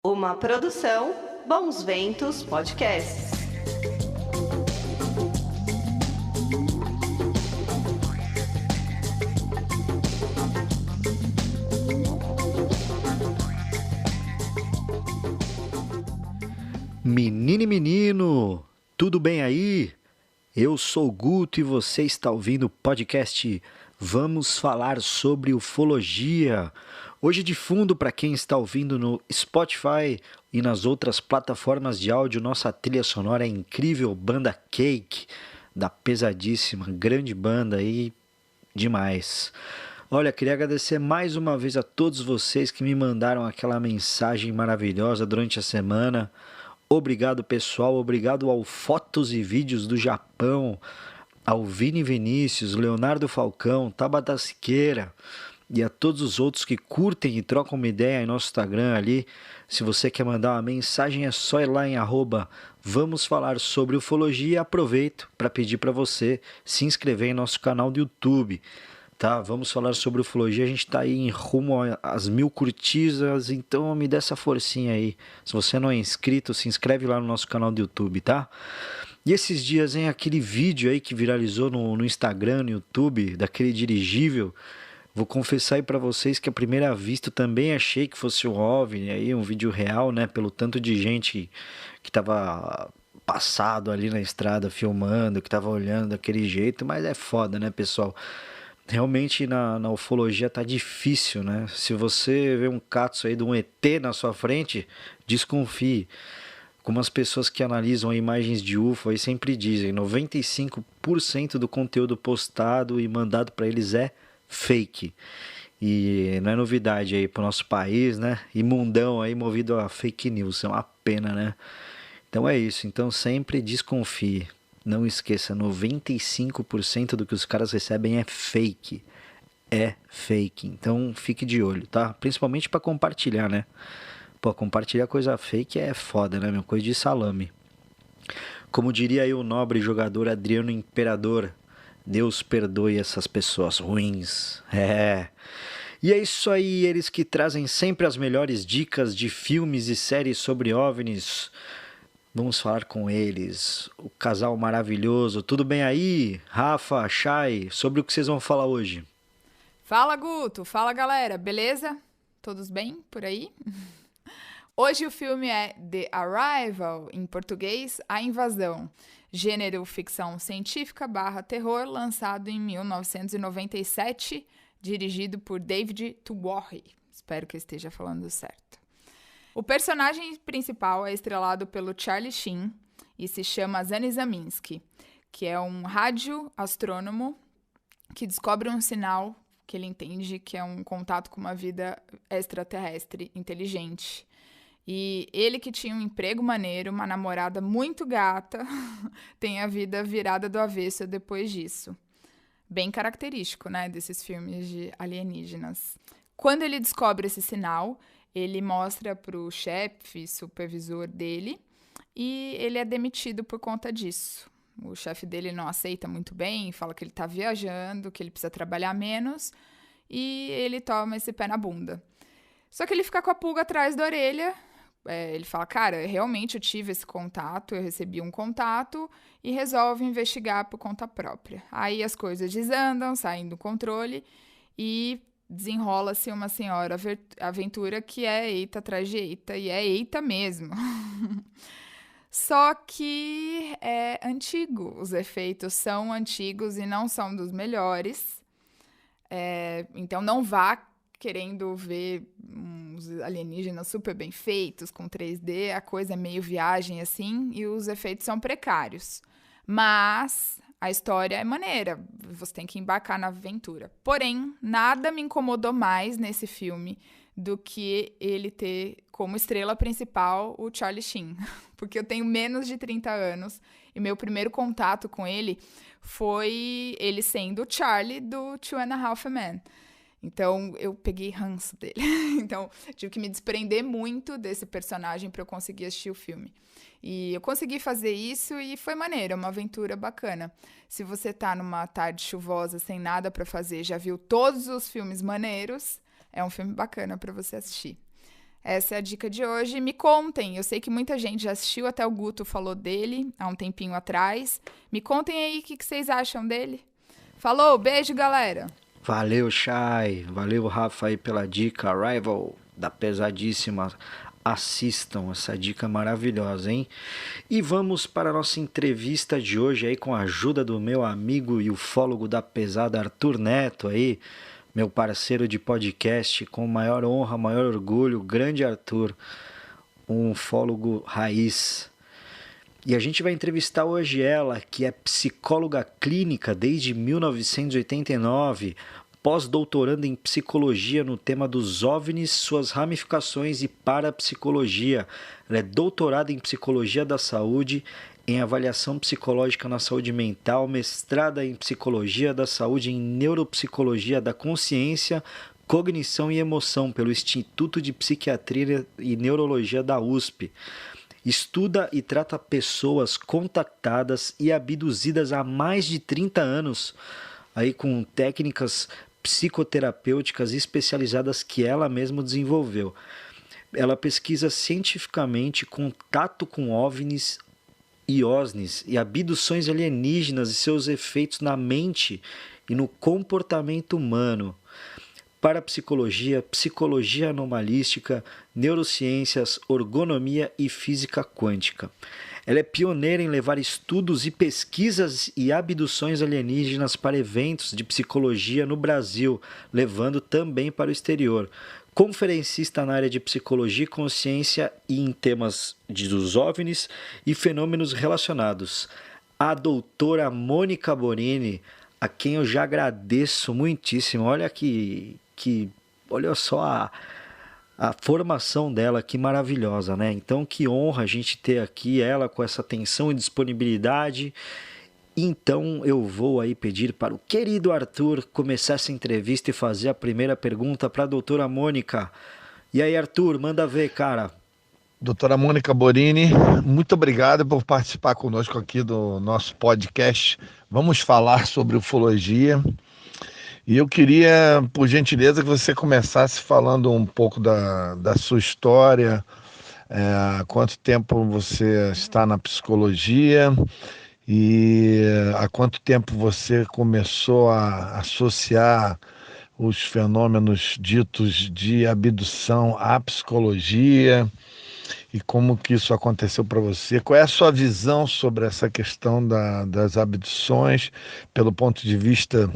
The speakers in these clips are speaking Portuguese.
Uma produção Bons Ventos Podcasts. Menina e menino, tudo bem aí? Eu sou o Guto e você está ouvindo o podcast Vamos Falar sobre Ufologia. Hoje de fundo, para quem está ouvindo no Spotify e nas outras plataformas de áudio, nossa trilha sonora é incrível, banda Cake, da pesadíssima, grande banda aí, demais. Olha, queria agradecer mais uma vez a todos vocês que me mandaram aquela mensagem maravilhosa durante a semana. Obrigado, pessoal. Obrigado ao Fotos e Vídeos do Japão, ao Vini Vinícius, Leonardo Falcão, Tabata Siqueira e a todos os outros que curtem e trocam uma ideia em nosso Instagram ali. Se você quer mandar uma mensagem, é só ir lá em @Vamos Falar sobre Ufologia e aproveito para pedir para você se inscrever em nosso canal do YouTube. Tá, vamos falar sobre ufologia, a gente está aí em rumo às 1000 curtidas, então me dê essa forcinha aí. Se você não é inscrito, se inscreve lá no nosso canal do YouTube, tá? E esses dias, hein, aquele vídeo aí que viralizou no Instagram, no YouTube, daquele dirigível, vou confessar aí pra vocês que à primeira vista eu também achei que fosse um OVNI, aí, um vídeo real, né, pelo tanto de gente que tava passado ali na estrada filmando, que tava olhando daquele jeito, mas é foda, né, pessoal? Realmente na ufologia tá difícil, né? Se você vê um caso aí de um ET na sua frente, desconfie. Como as pessoas que analisam imagens de UFO aí sempre dizem, 95% do conteúdo postado e mandado para eles é fake. E não é novidade aí pro nosso país, né? E mundão aí movido a fake news, é uma pena, né? Então é isso, então sempre desconfie. Não esqueça, 95% do que os caras recebem é fake. É fake. Então fique de olho, tá? Principalmente para compartilhar, né? Pô, compartilhar coisa fake é foda, né? Meu? Coisa de salame. Como diria aí o nobre jogador Adriano Imperador, Deus perdoe essas pessoas ruins. É. E é isso aí, eles que trazem sempre as melhores dicas de filmes e séries sobre OVNIs. Vamos falar com eles, o casal maravilhoso. Tudo bem aí, Rafa, Chay? Sobre o que vocês vão falar hoje? Fala, Guto. Fala, galera. Beleza? Todos bem por aí? Hoje o filme é The Arrival, em português, A Invasão. Gênero ficção científica / terror, lançado em 1997, dirigido por David Twohy. Espero que eu esteja falando certo. O personagem principal é estrelado pelo Charlie Sheen e se chama Zane Zaminsky, que é um radioastrônomo que descobre um sinal que ele entende que é um contato com uma vida extraterrestre inteligente. E ele, que tinha um emprego maneiro, uma namorada muito gata, tem a vida virada do avesso depois disso. Bem característico, né, desses filmes de alienígenas. Quando ele descobre esse sinal, ele mostra para o chefe, supervisor dele, e ele é demitido por conta disso. O chefe dele não aceita muito bem, fala que ele está viajando, que ele precisa trabalhar menos, e ele toma esse pé na bunda. Só que ele fica com a pulga atrás da orelha. Ele fala, cara, realmente eu tive esse contato, eu recebi um contato, e resolve investigar por conta própria. Aí as coisas desandam, saem do controle, e desenrola-se uma senhora aventura que é eita atrás de eita, e é eita mesmo. Só que é antigo, os efeitos são antigos e não são dos melhores. Então não vá querendo ver uns alienígenas super bem feitos, com 3D, a coisa é meio viagem assim, e os efeitos são precários. Mas a história é maneira, você tem que embarcar na aventura. Porém, nada me incomodou mais nesse filme do que ele ter como estrela principal o Charlie Sheen. Porque eu tenho menos de 30 anos e meu primeiro contato com ele foi ele sendo o Charlie do Two and a Half Men. Então, eu peguei ranço dele. Então, tive que me desprender muito desse personagem para eu conseguir assistir o filme. E eu consegui fazer isso e foi maneiro, é uma aventura bacana. Se você tá numa tarde chuvosa, sem nada para fazer, já viu todos os filmes maneiros, é um filme bacana para você assistir. Essa é a dica de hoje. Me contem, eu sei que muita gente já assistiu, até o Guto falou dele há um tempinho atrás. Me contem aí o que vocês acham dele. Falou, beijo, galera! Valeu, Chay. Valeu, Rafa, aí pela dica. Arrival, da Pesadíssima. Assistam essa dica maravilhosa, hein? E vamos para a nossa entrevista de hoje aí com a ajuda do meu amigo e ufólogo da pesada, Arthur Neto aí, meu parceiro de podcast, com maior honra, maior orgulho, grande Arthur, um ufólogo raiz. E a gente vai entrevistar hoje ela, que é psicóloga clínica desde 1989, pós-doutoranda em psicologia no tema dos OVNIs, suas ramificações e parapsicologia. Ela é doutorada em psicologia da saúde, em avaliação psicológica na saúde mental, mestrada em psicologia da saúde, em neuropsicologia da consciência, cognição e emoção pelo Instituto de Psiquiatria e Neurologia da USP. Estuda e trata pessoas contactadas e abduzidas há mais de 30 anos, aí com técnicas psicoterapêuticas especializadas que ela mesma desenvolveu. Ela pesquisa cientificamente contato com OVNIs e OSNIs e abduções alienígenas e seus efeitos na mente e no comportamento humano. Parapsicologia, psicologia anomalística, neurociências, ergonomia e física quântica. Ela é pioneira em levar estudos e pesquisas e abduções alienígenas para eventos de psicologia no Brasil, levando também para o exterior. Conferencista na área de psicologia e consciência e em temas dos OVNIs e fenômenos relacionados. A doutora Mônica Borini, a quem eu já agradeço muitíssimo. Olha só a formação dela, que maravilhosa, né? Então, que honra a gente ter aqui ela com essa atenção e disponibilidade. Então, eu vou aí pedir para o querido Arthur começar essa entrevista e fazer a primeira pergunta para a doutora Mônica. E aí, Arthur, manda ver, cara. Doutora Mônica Borini, muito obrigado por participar conosco aqui do nosso podcast. Vamos falar sobre ufologia. E eu queria, por gentileza, que você começasse falando um pouco da sua história, há quanto tempo você está na psicologia e há quanto tempo você começou a associar os fenômenos ditos de abdução à psicologia e como que isso aconteceu para você. Qual é a sua visão sobre essa questão das abduções, pelo ponto de vista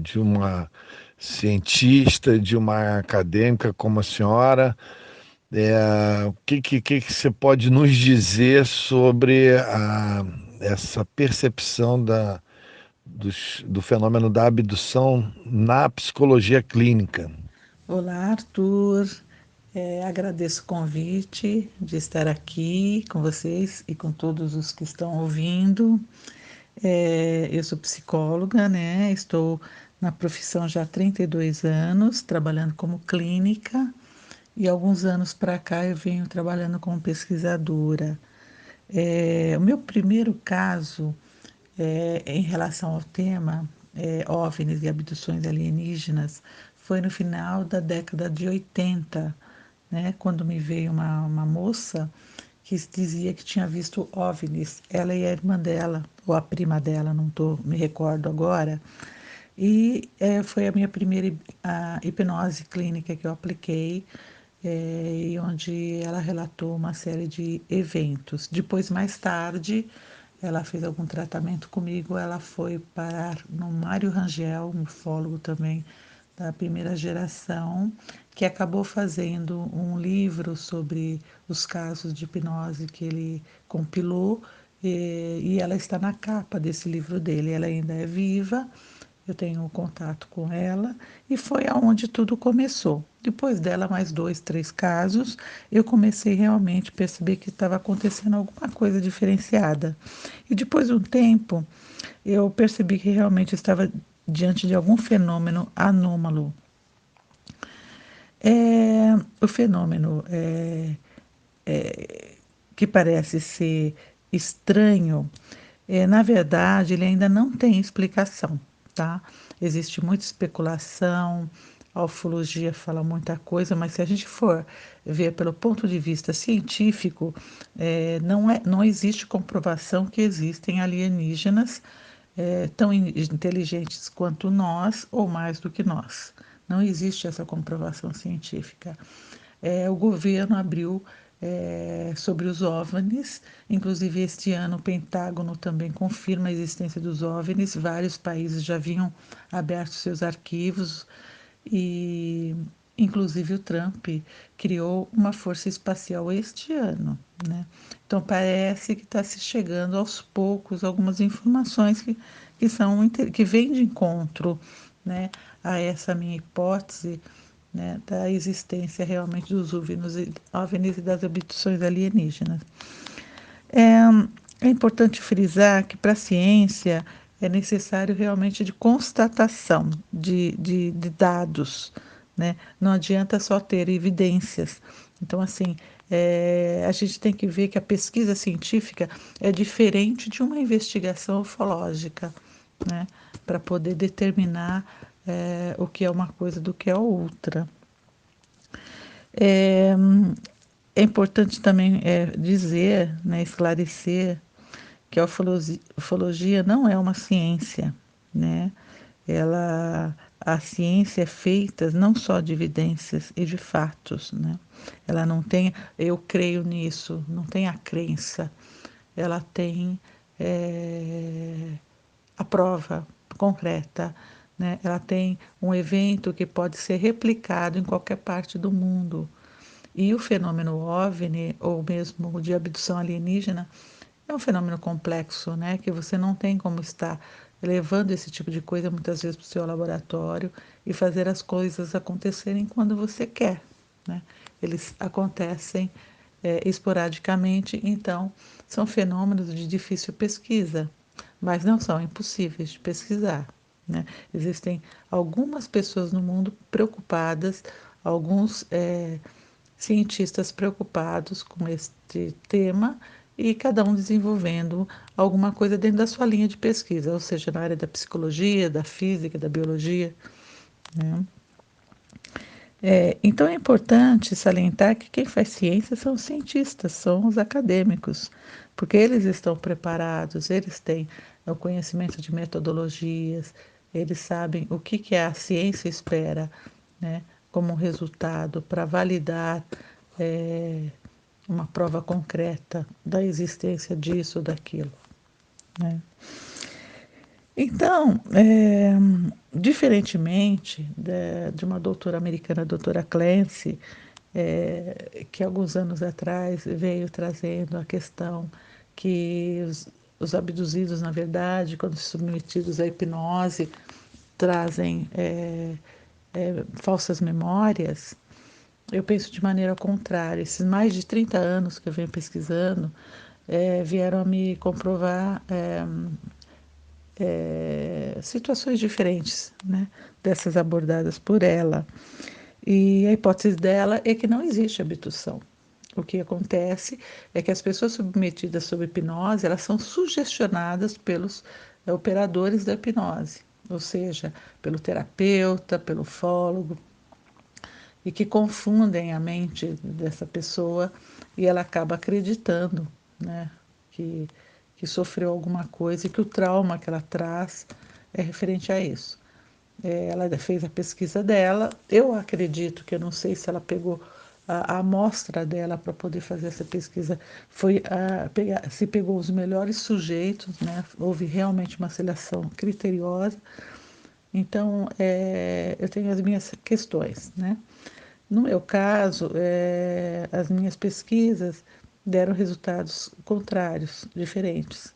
de uma cientista, de uma acadêmica como a senhora? O que você pode nos dizer sobre essa percepção do fenômeno da abdução na psicologia clínica? Olá, Arthur. Agradeço o convite de estar aqui com vocês e com todos os que estão ouvindo. Eu sou psicóloga, né? Estou na profissão já há 32 anos, trabalhando como clínica, e alguns anos para cá eu venho trabalhando como pesquisadora. O meu primeiro caso em relação ao tema OVNIs e abduções alienígenas foi no final da década de 80, né? Quando me veio uma moça que dizia que tinha visto OVNIs, ela e a irmã dela, ou a prima dela, não me recordo agora, e foi a minha primeira hipnose clínica que eu apliquei, e onde ela relatou uma série de eventos. Depois, mais tarde, ela fez algum tratamento comigo, ela foi parar no Mário Rangel, um ufólogo também da primeira geração, que acabou fazendo um livro sobre os casos de hipnose que ele compilou, e ela está na capa desse livro dele. Ela ainda é viva, eu tenho contato com ela, e foi aonde tudo começou. Depois dela, mais 2, 3 casos, eu comecei realmente a perceber que estava acontecendo alguma coisa diferenciada. E depois de um tempo, eu percebi que realmente estava diante de algum fenômeno anômalo. O fenômeno que parece ser estranho, na verdade, ele ainda não tem explicação, tá? Existe muita especulação, a ufologia fala muita coisa, mas se a gente for ver pelo ponto de vista científico, não existe comprovação que existem alienígenas tão inteligentes quanto nós ou mais do que nós. Não existe essa comprovação científica. O governo abriu sobre os OVNIs, inclusive este ano o Pentágono também confirma a existência dos OVNIs, vários países já haviam aberto seus arquivos e inclusive o Trump criou uma força espacial este ano, né? Então parece que está se chegando aos poucos algumas informações que vêm de encontro, né, a essa minha hipótese, né, da existência realmente dos OVNIs e das abduções alienígenas. É importante frisar que para a ciência é necessário realmente de constatação de dados, né? Não adianta só ter evidências. Então, assim, a gente tem que ver que a pesquisa científica é diferente de uma investigação ufológica, né? Para poder determinar o que é uma coisa do que é outra. É importante também dizer, né, esclarecer que a ufologia não é uma ciência, né? A ciência é feita não só de evidências e de fatos, né? Ela não tem, eu creio nisso, não tem a crença, ela tem a prova concreta, né? Ela tem um evento que pode ser replicado em qualquer parte do mundo. E o fenômeno OVNI, ou mesmo de abdução alienígena, é um fenômeno complexo, né? Que você não tem como estar levando esse tipo de coisa muitas vezes para o seu laboratório e fazer as coisas acontecerem quando você quer, né? Eles acontecem esporadicamente, então são fenômenos de difícil pesquisa, mas não são impossíveis de pesquisar, né? Existem algumas pessoas no mundo preocupadas, alguns cientistas preocupados com este tema e cada um desenvolvendo alguma coisa dentro da sua linha de pesquisa, ou seja, na área da psicologia, da física, da biologia, né? Então é importante salientar que quem faz ciência são os cientistas, são os acadêmicos, porque eles estão preparados, eles têm o conhecimento de metodologias, eles sabem o que a ciência espera, né, como resultado para validar uma prova concreta da existência disso ou daquilo, né? Então, diferentemente de uma doutora americana, a doutora Clancy, que alguns anos atrás veio trazendo a questão que os abduzidos, na verdade, quando submetidos à hipnose, trazem falsas memórias. Eu penso de maneira contrária. Esses mais de 30 anos que eu venho pesquisando vieram a me comprovar situações diferentes, né, dessas abordadas por ela. E a hipótese dela é que não existe abdução. O que acontece é que as pessoas submetidas sob hipnose, elas são sugestionadas pelos operadores da hipnose, ou seja, pelo terapeuta, pelo ufólogo, e que confundem a mente dessa pessoa e ela acaba acreditando, né, que sofreu alguma coisa e que o trauma que ela traz é referente a isso. Ela fez a pesquisa dela, eu acredito que eu não sei se ela pegou a amostra dela para poder fazer essa pesquisa, se pegou os melhores sujeitos, né? Houve realmente uma seleção criteriosa, então eu tenho as minhas questões, né? No meu caso, as minhas pesquisas deram resultados contrários, diferentes.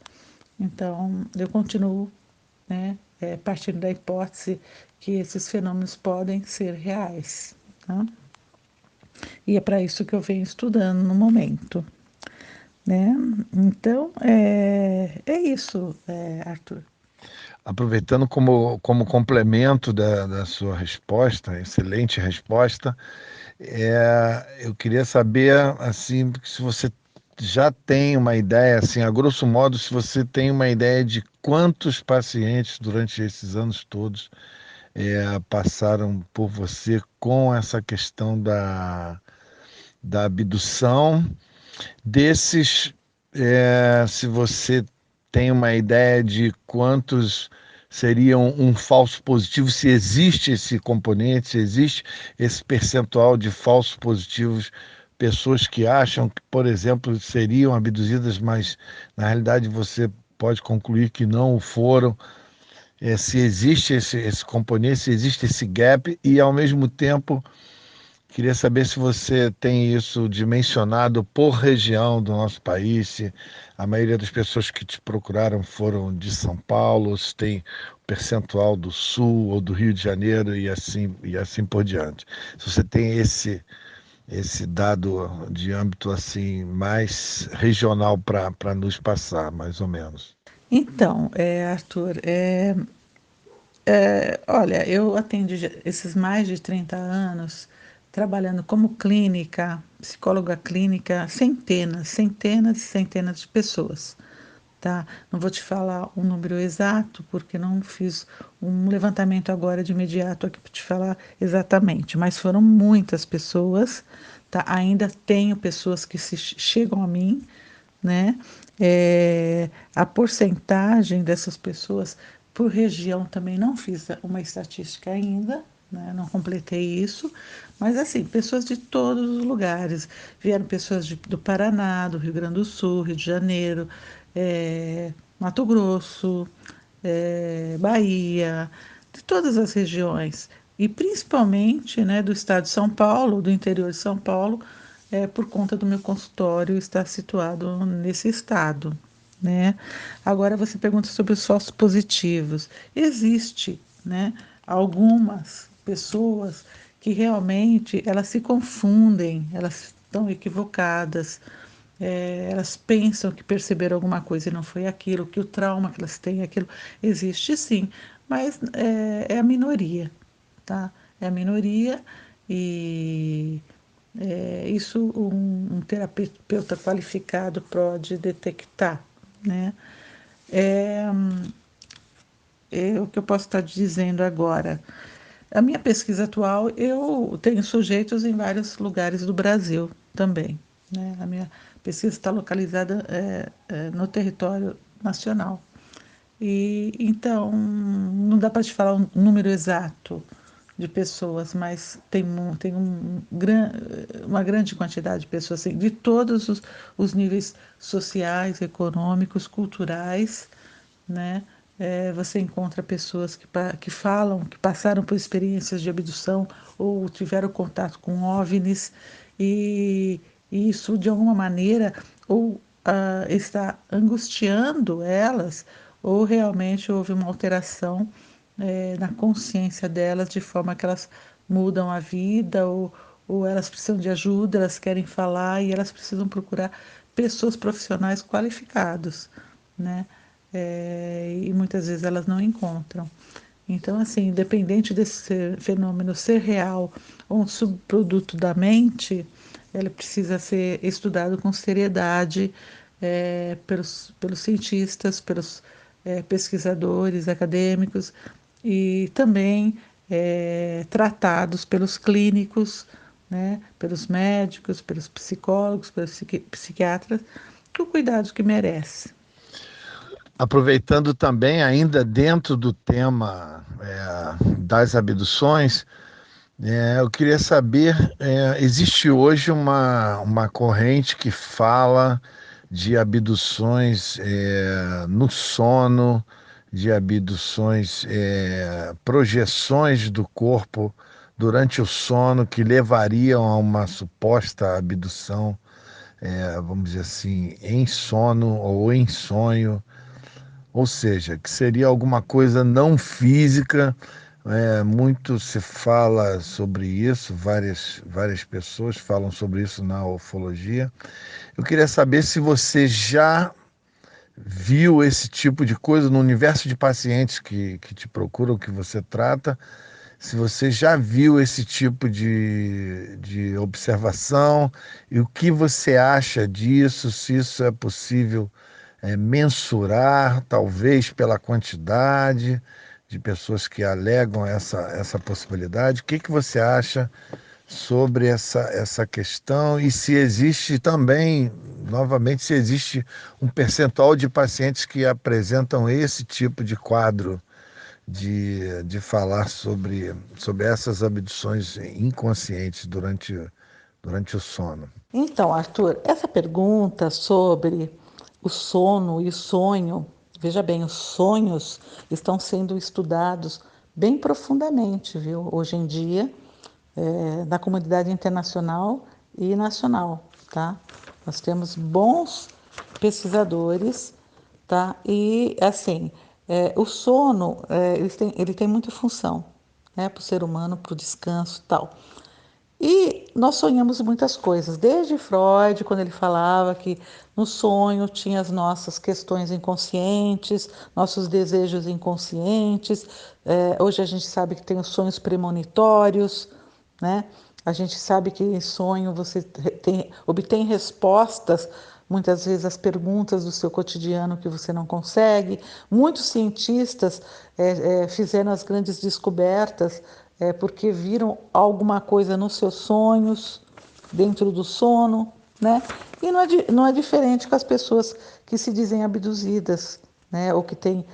Então, eu continuo, né, partindo da hipótese que esses fenômenos podem ser reais, tá? E é para isso que eu venho estudando no momento, né? Então, é isso, Arthur. Aproveitando como complemento da sua resposta, excelente resposta, eu queria saber, assim, se você já tem uma ideia, assim, a grosso modo, se você tem uma ideia de quantos pacientes durante esses anos todos passaram por você com essa questão da abdução. Desses, se você tem uma ideia de quantos seriam um falso positivo, se existe esse componente, se existe esse percentual de falsos positivos, pessoas que acham que, por exemplo, seriam abduzidas, mas na realidade você pode concluir que não o foram. Se existe esse componente, se existe esse gap, e ao mesmo tempo queria saber se você tem isso dimensionado por região do nosso país, se a maioria das pessoas que te procuraram foram de São Paulo, se tem percentual do Sul ou do Rio de Janeiro e assim por diante. Se você tem esse dado de âmbito assim mais regional para nos passar, mais ou menos. Então, Arthur, olha, eu atendo esses mais de 30 anos trabalhando como clínica, psicóloga clínica, centenas e centenas de pessoas, tá? Não vou te falar um número exato, porque não fiz um levantamento agora de imediato aqui para te falar exatamente, mas foram muitas pessoas, tá? Ainda tenho pessoas que chegam a mim, né? A porcentagem dessas pessoas por região também não fiz uma estatística ainda, né? Não completei isso, mas assim, pessoas de todos os lugares. Vieram pessoas do Paraná, do Rio Grande do Sul, Rio de Janeiro, Mato Grosso, Bahia, de todas as regiões. E principalmente, né, do estado de São Paulo, do interior de São Paulo, por conta do meu consultório estar situado nesse estado, né? Agora você pergunta sobre os falsos positivos. Existe, né, algumas pessoas que realmente elas se confundem, elas estão equivocadas, elas pensam que perceberam alguma coisa e não foi aquilo, que o trauma que elas têm, aquilo existe sim, mas é a minoria, tá? É a minoria e isso um terapeuta qualificado pode detectar, né? É, o que eu posso estar dizendo agora. A minha pesquisa atual, eu tenho sujeitos em vários lugares do Brasil também, né? A minha pesquisa está localizada no território nacional. E então não dá para te falar um número exato de pessoas, mas tem uma grande quantidade de pessoas assim, de todos os níveis sociais, econômicos, culturais, né? Você encontra pessoas que falam que passaram por experiências de abdução ou tiveram contato com OVNIs e, e isso de alguma maneira ou está angustiando elas ou realmente houve uma alteração na consciência delas de forma que elas mudam a vida ou elas precisam de ajuda, elas querem falar e elas precisam procurar pessoas profissionais qualificados, né? E muitas vezes elas não encontram. Então, assim, independente desse fenômeno ser real ou um subproduto da mente, ele precisa ser estudado com seriedade pelos cientistas, pelos pesquisadores acadêmicos e também tratados pelos clínicos, né, pelos médicos, pelos psicólogos, pelos psiquiatras, com o cuidado que merece. Aproveitando também, ainda dentro do tema das abduções, eu queria saber, existe hoje uma corrente que fala de abduções no sono, de abduções, projeções do corpo durante o sono que levariam a uma suposta abdução, vamos dizer assim, em sono ou em sonho. Ou seja, que seria alguma coisa não física. Muito se fala sobre isso, várias pessoas falam sobre isso na ufologia. Eu queria saber se você já viu esse tipo de coisa no universo de pacientes que te procuram, que você trata, se você já viu esse tipo de observação e o que você acha disso, se isso é possível mensurar, talvez pela quantidade. de pessoas que alegam essa possibilidade. O que você acha sobre essa questão e se existe também, novamente, se existe um percentual de pacientes que apresentam esse tipo de quadro de falar sobre essas abduções inconscientes durante o sono? Então, Arthur, essa pergunta sobre o sono e o sonho, veja bem, os sonhos estão sendo estudados bem profundamente, viu? Hoje em dia, na comunidade internacional e nacional, tá? Nós temos bons pesquisadores, tá? E assim, o sono, ele tem muita função, né? Para o ser humano, para o descanso, e tal. E nós sonhamos muitas coisas, desde Freud, quando ele falava que no sonho tinha as nossas questões inconscientes, nossos desejos inconscientes. Hoje a gente sabe que tem os sonhos premonitórios, né? A gente sabe que em sonho você obtém respostas, muitas vezes, às perguntas do seu cotidiano que você não consegue. Muitos cientistas fizeram as grandes descobertas porque viram alguma coisa nos seus sonhos, dentro do sono, né? E não é diferente com as pessoas que se dizem abduzidas, né? Ou que têm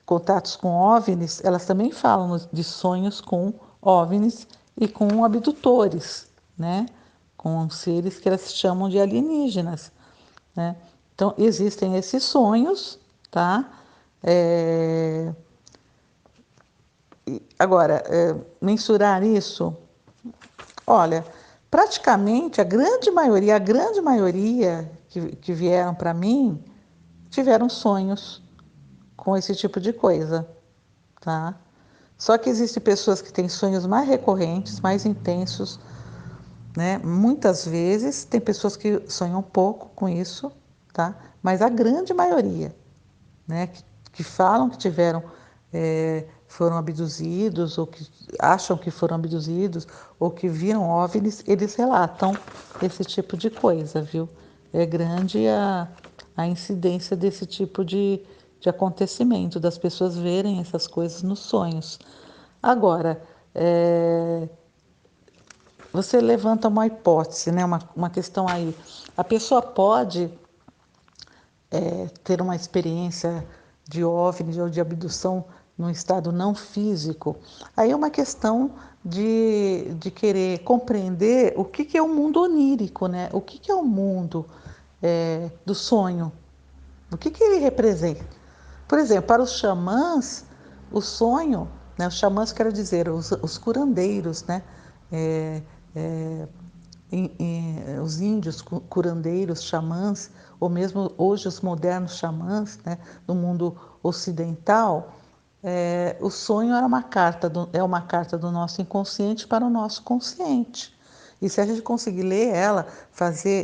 contatos com OVNIs, elas também falam de sonhos com OVNIs e com abdutores, né? Com seres que elas chamam de alienígenas, né? Então, existem esses sonhos, tá? Agora, mensurar isso, olha, praticamente a grande maioria que vieram para mim tiveram sonhos com esse tipo de coisa, tá? Só que existem pessoas que têm sonhos mais recorrentes, mais intensos, né? Muitas vezes tem pessoas que sonham pouco com isso, tá? Mas a grande maioria, né? Que falam que foram abduzidos ou que acham que foram abduzidos ou que viram OVNIs, eles relatam esse tipo de coisa, viu? É grande a incidência desse tipo de acontecimento, das pessoas verem essas coisas nos sonhos. Agora, você levanta uma hipótese, né? Uma questão aí. A pessoa pode ter uma experiência de OVNI ou de abdução num estado não físico, aí é uma questão de querer compreender o que é o mundo onírico, né? O que é o mundo do sonho, o que ele representa. Por exemplo, para os xamãs, o sonho, né? Os xamãs, quero dizer, os curandeiros, né? Os índios curandeiros, xamãs, ou mesmo hoje os modernos xamãs, né, no mundo ocidental, o sonho é uma carta do nosso inconsciente para o nosso consciente. E se a gente conseguir ler ela,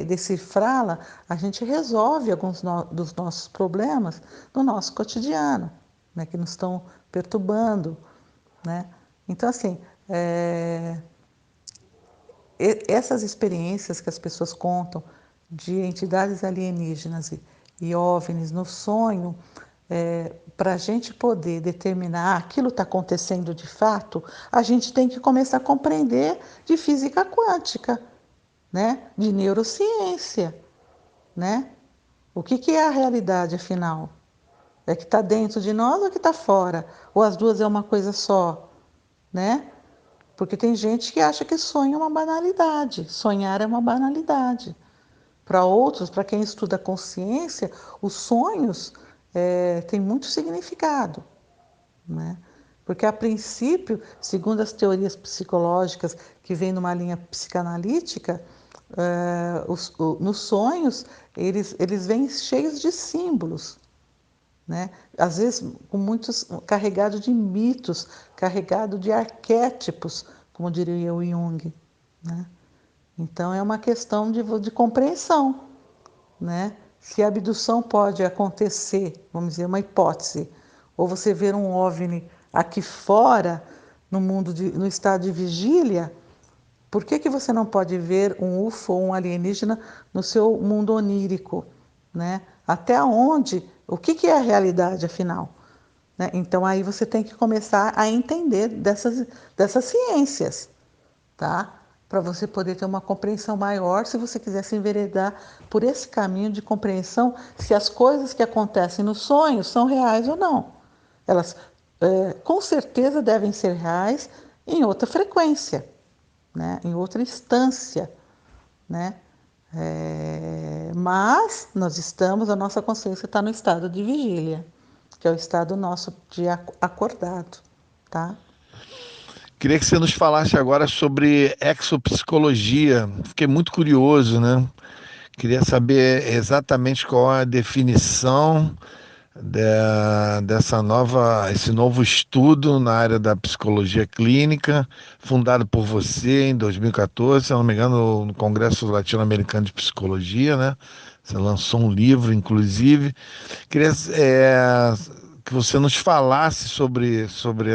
decifrá-la, a gente resolve alguns dos nossos problemas no nosso cotidiano, né, que nos estão perturbando, né? Então, assim, essas experiências que as pessoas contam de entidades alienígenas e OVNIs no sonho, para a gente poder determinar aquilo está acontecendo de fato, a gente tem que começar a compreender de física quântica, né? De neurociência, né? O que é a realidade, afinal? É que está dentro de nós ou que está fora? Ou as duas é uma coisa só, né? Porque tem gente que acha que sonho é uma banalidade, sonhar é uma banalidade. Para outros, para quem estuda consciência, os sonhos têm muito significado, né? Porque, a princípio, segundo as teorias psicológicas que vêm numa linha psicanalítica, nos sonhos eles vêm cheios de símbolos, né? Às vezes carregado de mitos, carregado de arquétipos, como diria o Jung, né? Então é uma questão de compreensão, né? Se a abdução pode acontecer, vamos dizer, uma hipótese, ou você ver um OVNI aqui fora, no estado de vigília, por que você não pode ver um UFO ou um alienígena no seu mundo onírico, né? Até onde? O que é a realidade, afinal? né? Então, aí você tem que começar a entender dessas ciências, tá? Para você poder ter uma compreensão maior, se você quiser se enveredar por esse caminho de compreensão, se as coisas que acontecem no sonho são reais ou não. Elas, com certeza, devem ser reais em outra frequência, né? Em outra instância, né? Mas a nossa consciência está no estado de vigília, que é o estado nosso de acordado, tá? Queria que você nos falasse agora sobre exopsicologia. Fiquei muito curioso, né? Queria saber exatamente qual é a definição esse novo estudo na área da psicologia clínica, fundado por você em 2014, se não me engano, no Congresso Latino-Americano de Psicologia, né? Você lançou um livro, inclusive. Queria que você nos falasse sobre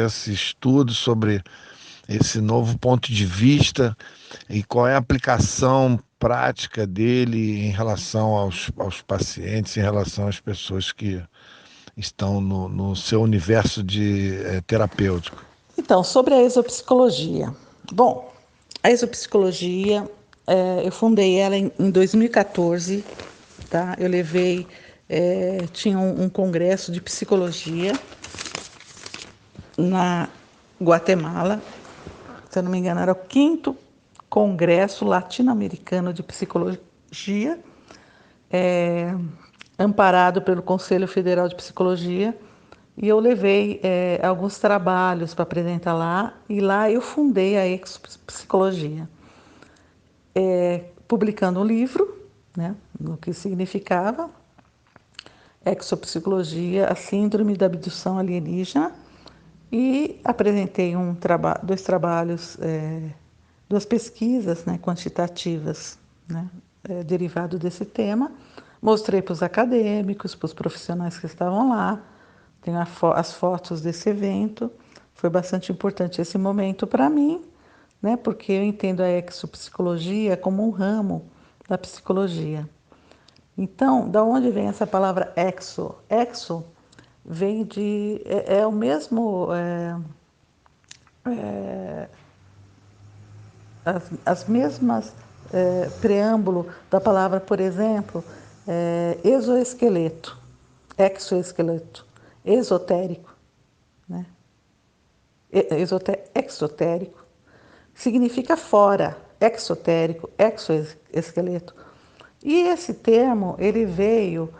esse estudo, sobre esse novo ponto de vista e qual é a aplicação prática dele em relação aos pacientes, em relação às pessoas que estão no seu universo terapêutico. Então, sobre a exopsicologia. Bom, a exopsicologia, eu fundei ela em 2014, tá? Eu levei, tinha um congresso de psicologia na Guatemala, se eu não me engano, era o 5º Congresso Latino-Americano de Psicologia, amparado pelo Conselho Federal de Psicologia, e eu levei alguns trabalhos para apresentar lá, e lá eu fundei a Exopsicologia, publicando um livro, né, no que significava Exopsicologia, a Síndrome da Abdução Alienígena, e apresentei dois trabalhos, duas pesquisas, né, quantitativas, né, derivado desse tema. Mostrei para os acadêmicos, para os profissionais que estavam lá. Tenho as fotos desse evento. Foi bastante importante esse momento para mim, né, porque eu entendo a exopsicologia como um ramo da psicologia. Então, da onde vem essa palavra exo? Exo vem de... é o mesmo... as mesmas preâmbulo da palavra, por exemplo, exoesqueleto, exoesqueleto, esotérico, né? Exotérico significa fora, exotérico, exoesqueleto. E esse termo ele veio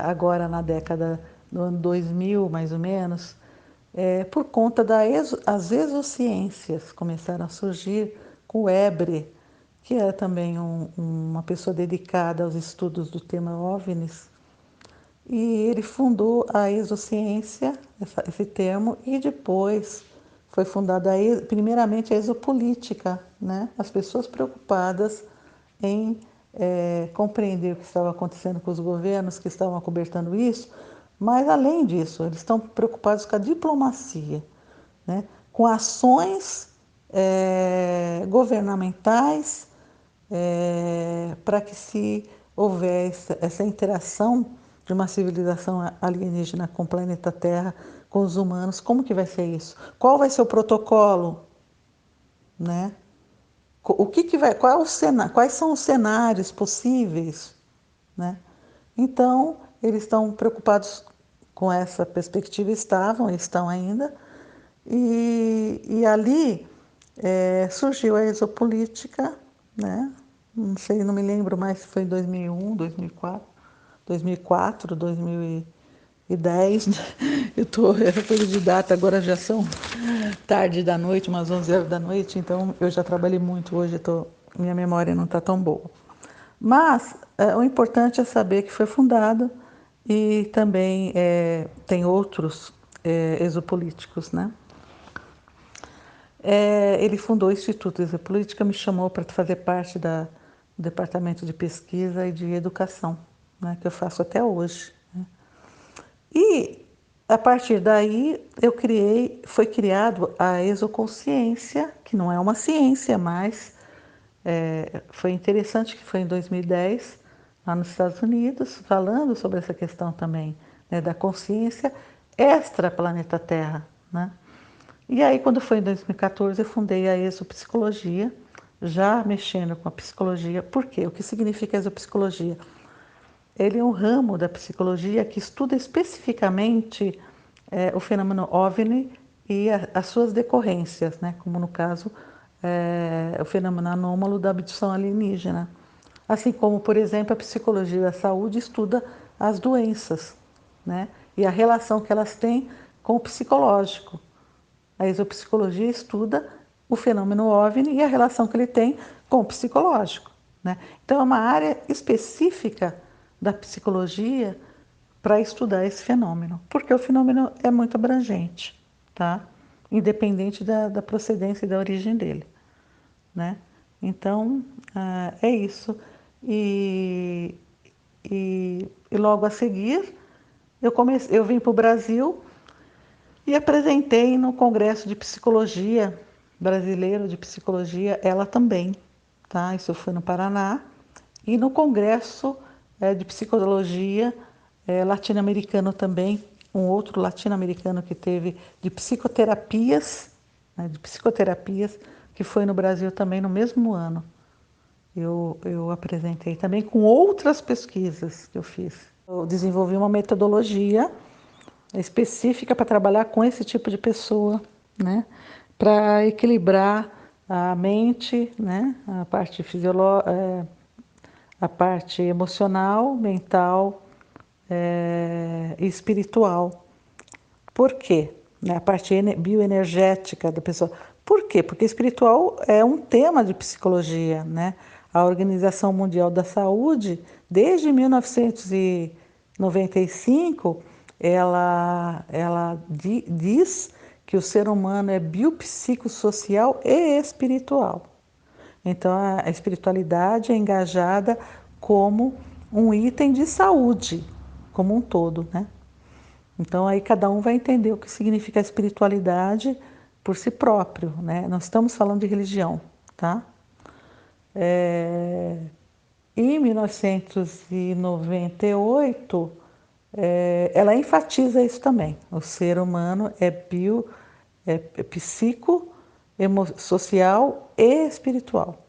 agora na década do ano 2000, mais ou menos, por conta das exociências começaram a surgir com o Ebre, que era também uma pessoa dedicada aos estudos do tema OVNIs. E ele fundou a exociência, esse termo, e depois foi fundada primeiramente a exopolítica, né? As pessoas preocupadas em compreender o que estava acontecendo com os governos que estavam acobertando isso, mas além disso, eles estão preocupados com a diplomacia, né? Com ações governamentais para que se houvesse essa interação de uma civilização alienígena com o planeta Terra, com os humanos. Como que vai ser isso? Qual vai ser o protocolo, né? O que vai, quais são os cenários possíveis, né? Então, eles estão preocupados com essa perspectiva, estão ainda, e ali surgiu a exopolítica, né? Não sei, não me lembro mais se foi em 2001, 2004, 2010. Essa coisa de data, agora já são tarde da noite, umas 11 horas da noite, então eu já trabalhei muito hoje, minha memória não está tão boa. Mas o importante é saber que foi fundado e também tem outros exopolíticos, né? Ele fundou o Instituto Exopolítica, me chamou para fazer parte do Departamento de Pesquisa e de Educação, né, que eu faço até hoje, né? E a partir daí foi criado a exoconsciência, que não é uma ciência, mas foi interessante que foi em 2010, lá nos Estados Unidos, falando sobre essa questão também, né, da consciência, extra planeta Terra, né? E aí, quando foi em 2014, eu fundei a Exopsicologia, já mexendo com a psicologia. Por quê? O que significa exopsicologia? Ele é um ramo da psicologia que estuda especificamente o fenômeno OVNI e as suas decorrências, né? Como no caso, o fenômeno anômalo da abdução alienígena. Assim como, por exemplo, a psicologia da saúde estuda as doenças, né? E a relação que elas têm com o psicológico. A exopsicologia estuda o fenômeno OVNI e a relação que ele tem com o psicológico, né? Então, é uma área específica da psicologia para estudar esse fenômeno, porque o fenômeno é muito abrangente, tá? Independente da procedência e da origem dele, né? Então, é isso. E, e logo a seguir, eu vim para o Brasil e apresentei no Congresso de Psicologia Brasileiro de Psicologia, ela também, tá? Isso foi no Paraná. E no Congresso de Psicologia latino-americano também, um outro latino-americano que teve de psicoterapias, né, que foi no Brasil também no mesmo ano. Eu apresentei também com outras pesquisas que eu fiz. Eu desenvolvi uma metodologia específica para trabalhar com esse tipo de pessoa, né? Para equilibrar a mente, né? A parte a parte emocional, mental e espiritual. Por quê? A parte bioenergética da pessoa. Por quê? Porque espiritual é um tema de psicologia, né? A Organização Mundial da Saúde, desde 1995, ela diz que o ser humano é biopsicossocial e espiritual. Então, a espiritualidade é engajada como um item de saúde, como um todo, né? Então, aí cada um vai entender o que significa a espiritualidade por si próprio, né? Nós estamos falando de religião, tá? Em 1998, ela enfatiza isso também. O ser humano é psico, social e espiritual.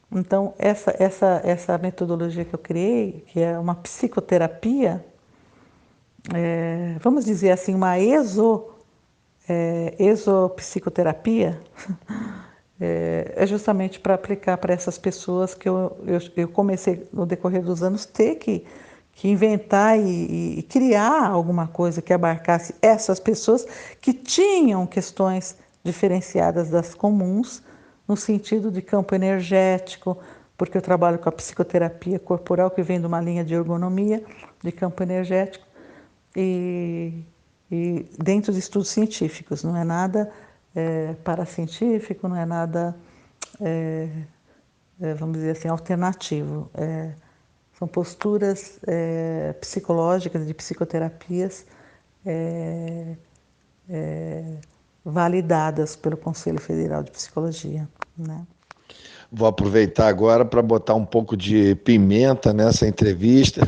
Então, essa metodologia que eu criei, que é uma psicoterapia, vamos dizer assim, uma exopsicoterapia, é justamente para aplicar para essas pessoas que eu comecei, no decorrer dos anos, ter que inventar e criar alguma coisa que abarcasse essas pessoas que tinham questões diferenciadas das comuns, no sentido de campo energético, porque eu trabalho com a psicoterapia corporal, que vem de uma linha de ergonomia, de campo energético, e dentro de estudos científicos, não é nada paracientífico, não é nada, vamos dizer assim, alternativo. São posturas psicológicas, de psicoterapias validadas pelo Conselho Federal de Psicologia, né? Vou aproveitar agora para botar um pouco de pimenta nessa entrevista.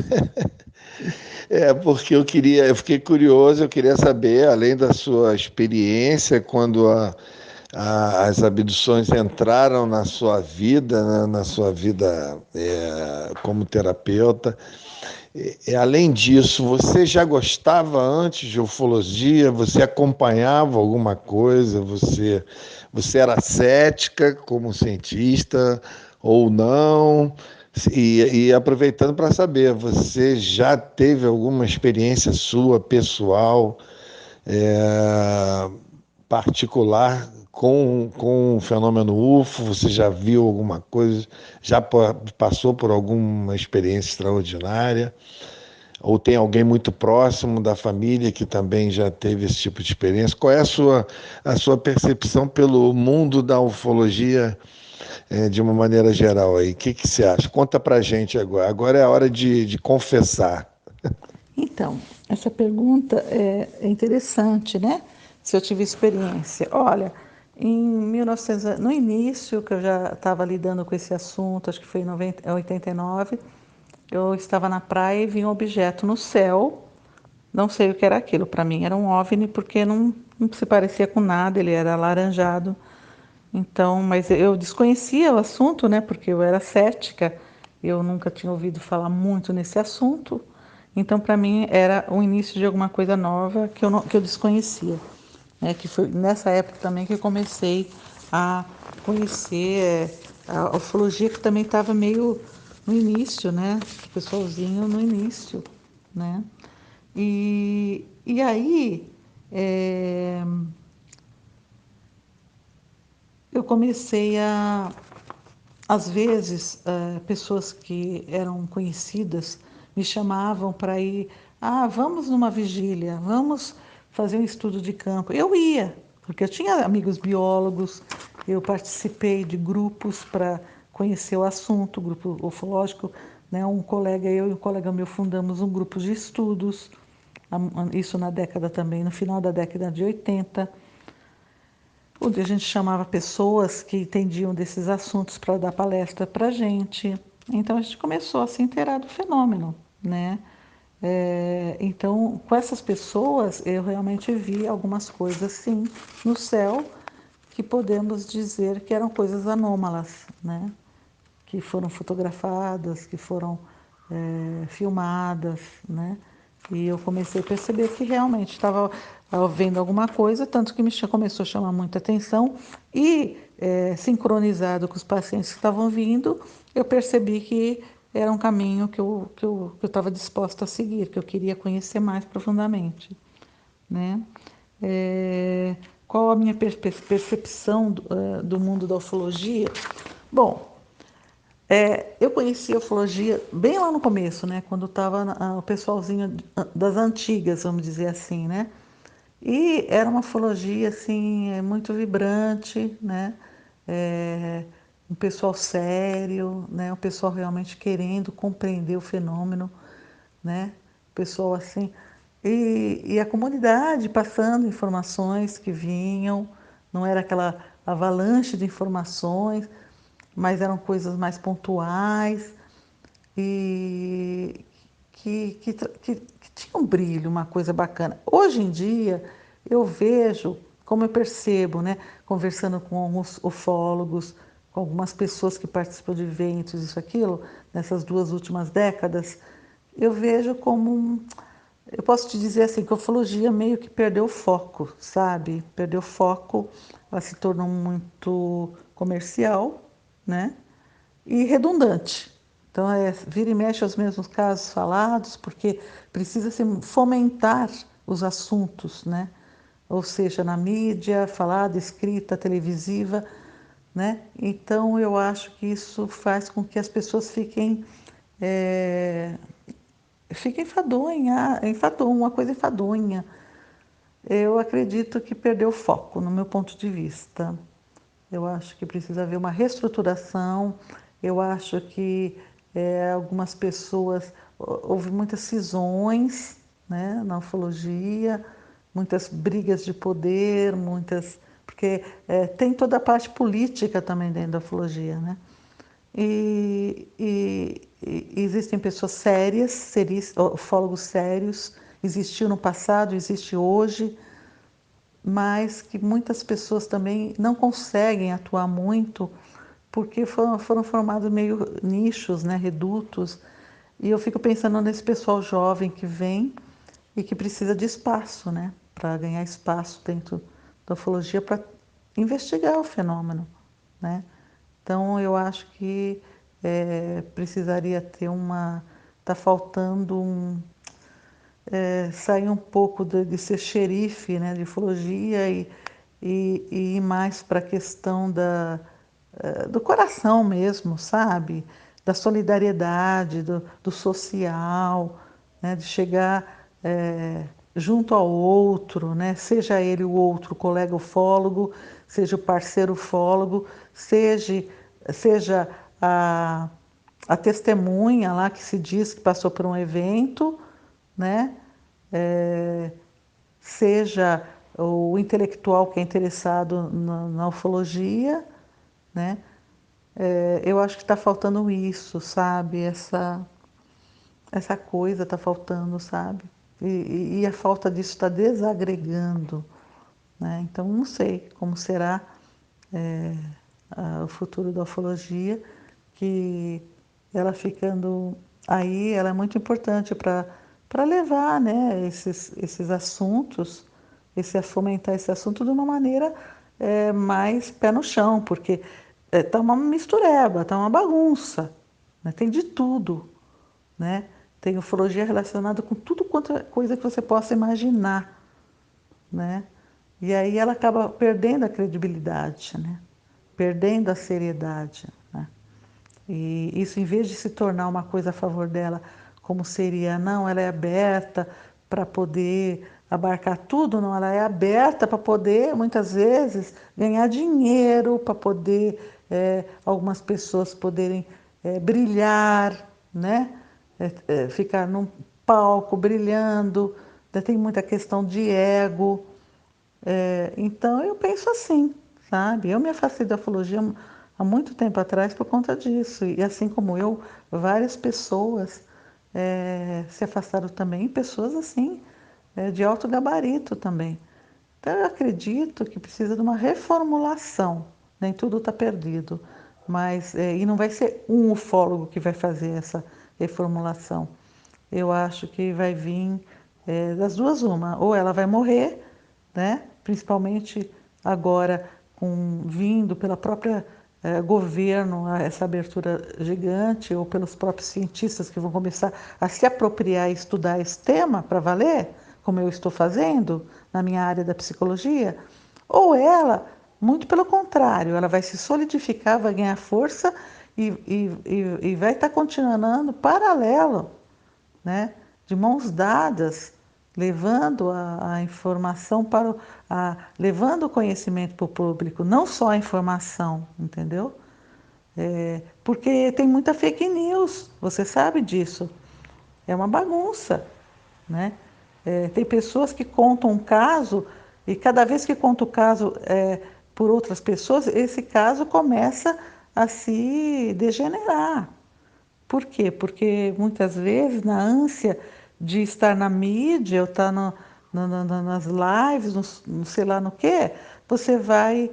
Porque eu fiquei curioso, eu queria saber, além da sua experiência, quando as abduções entraram na sua vida, né, na sua vida como terapeuta. Além disso, você já gostava antes de ufologia? Você acompanhava alguma coisa? Você era cética como cientista ou não? E aproveitando para saber, você já teve alguma experiência sua, pessoal, é, particular com o fenômeno UFO? Você já viu alguma coisa? Já passou por alguma experiência extraordinária? Ou tem alguém muito próximo da família que também já teve esse tipo de experiência? Qual é a sua percepção pelo mundo da ufologia, de uma maneira geral aí? O que você acha? Conta pra gente agora. Agora é a hora de confessar. Então, essa pergunta é interessante, né? Se eu tive experiência. Olha, no início, que eu já estava lidando com esse assunto, acho que foi em 89, eu estava na praia e vi um objeto no céu, não sei o que era aquilo. Para mim era um OVNI porque não se parecia com nada, ele era alaranjado. Então, mas eu desconhecia o assunto, né? Porque eu era cética, eu nunca tinha ouvido falar muito nesse assunto. Então, para mim era o início de alguma coisa nova que eu desconhecia, né? Que foi nessa época também que eu comecei a conhecer a ufologia, que também estava meio no início, né? O pessoalzinho no início, né? E aí eu comecei às vezes, pessoas que eram conhecidas me chamavam para ir, vamos numa vigília, vamos fazer um estudo de campo. Eu ia, porque eu tinha amigos biólogos, eu participei de grupos para conhecer o assunto, grupo ufológico, né? Eu e um colega meu fundamos um grupo de estudos, isso na década também, no final da década de 80, onde a gente chamava pessoas que entendiam desses assuntos para dar palestra para a gente. Então a gente começou a se inteirar do fenômeno, né? Então, com essas pessoas, eu realmente vi algumas coisas, sim, no céu, que podemos dizer que eram coisas anômalas, né? Que foram fotografadas, que foram filmadas, né? E eu comecei a perceber que realmente estava vendo alguma coisa, tanto que começou a chamar muita atenção e sincronizado com os pacientes que estavam vindo, eu percebi que era um caminho que eu estava disposta a seguir, que eu queria conhecer mais profundamente, né? Qual a minha percepção do mundo da ufologia? Bom, eu conheci a ufologia bem lá no começo, né? Quando estava o pessoalzinho das antigas, vamos dizer assim, né? E era uma ufologia, assim, muito vibrante, né? Um pessoal sério, né? Um pessoal realmente querendo compreender o fenômeno, né? Pessoal assim... E a comunidade passando informações que vinham, não era aquela avalanche de informações, mas eram coisas mais pontuais e que tinha um brilho, uma coisa bacana. Hoje em dia, eu vejo, como eu percebo, né, conversando com alguns ufólogos, com algumas pessoas que participam de eventos, isso, aquilo, nessas 2 últimas décadas, eu vejo como eu posso te dizer assim, que a ufologia meio que perdeu o foco, sabe? Perdeu o foco, ela se tornou muito comercial, né? E redundante. Então, vira e mexe aos mesmos casos falados, porque precisa se fomentar os assuntos, né? Ou seja, na mídia, falada, escrita, televisiva, né? Então, eu acho que isso faz com que as pessoas fiquem uma coisa enfadonha. Eu acredito que perdeu o foco, no meu ponto de vista. Eu acho que precisa haver uma reestruturação. Eu acho que algumas pessoas... Houve muitas cisões, né, na ufologia, muitas brigas de poder, porque tem toda a parte política também dentro da ufologia, né? E existem pessoas sérias, ufólogos sérios, existiu no passado, existe hoje, mas que muitas pessoas também não conseguem atuar muito porque foram formados meio nichos, né, redutos. E eu fico pensando nesse pessoal jovem que vem e que precisa de espaço, né, para ganhar espaço dentro da ufologia para investigar o fenômeno, né? Então eu acho que precisaria ter está faltando sair um pouco de ser xerife, né, de ufologia e ir mais para a questão do coração mesmo, sabe? Da solidariedade, do social, né? De chegar junto ao outro, né? Seja ele o outro colega ufólogo, seja o parceiro ufólogo, seja a testemunha lá que se diz que passou por um evento, né? Seja o intelectual que é interessado na ufologia, né? Eu acho que está faltando isso, sabe? Essa coisa está faltando, sabe? e a falta disso está desagregando, né? Então, não sei como será o futuro da ufologia, que ela ficando aí, ela é muito importante para levar, né, esses assuntos, fomentar esse assunto de uma maneira mais pé no chão, porque tá uma mistureba, tá uma bagunça, né? Tem de tudo, né? Tem ufologia relacionada com tudo quanto é coisa que você possa imaginar, né? E aí ela acaba perdendo a credibilidade, né? Perdendo a seriedade, né? E isso, em vez de se tornar uma coisa a favor dela, como seria, não, ela é aberta para poder abarcar tudo, não, ela é aberta para poder, muitas vezes, ganhar dinheiro, para poder, algumas pessoas poderem brilhar, né? Ficar num palco brilhando, tem muita questão de ego. Então eu penso assim, sabe? Eu me afastei da ufologia há muito tempo atrás por conta disso. E assim como eu, várias pessoas se afastaram também, pessoas assim, de alto gabarito também. Então eu acredito que precisa de uma reformulação. Nem tudo está perdido. Mas, e não vai ser um ufólogo que vai fazer essa reformulação. Eu acho que vai vir das duas uma. Ou ela vai morrer, né? Principalmente agora vindo pela própria governo essa abertura gigante, ou pelos próprios cientistas que vão começar a se apropriar e estudar esse tema para valer, como eu estou fazendo na minha área da psicologia, ou ela, muito pelo contrário, ela vai se solidificar, vai ganhar força e vai estar continuando paralelo, né? De mãos dadas, levando a informação levando o conhecimento para o público, não só a informação, entendeu? Porque tem muita fake news, você sabe disso. É uma bagunça, né? Tem pessoas que contam um caso e cada vez que conta o caso por outras pessoas, esse caso começa a se degenerar. Por quê? Porque muitas vezes, na ânsia de estar na mídia, ou estar nas lives, no sei lá no quê, você vai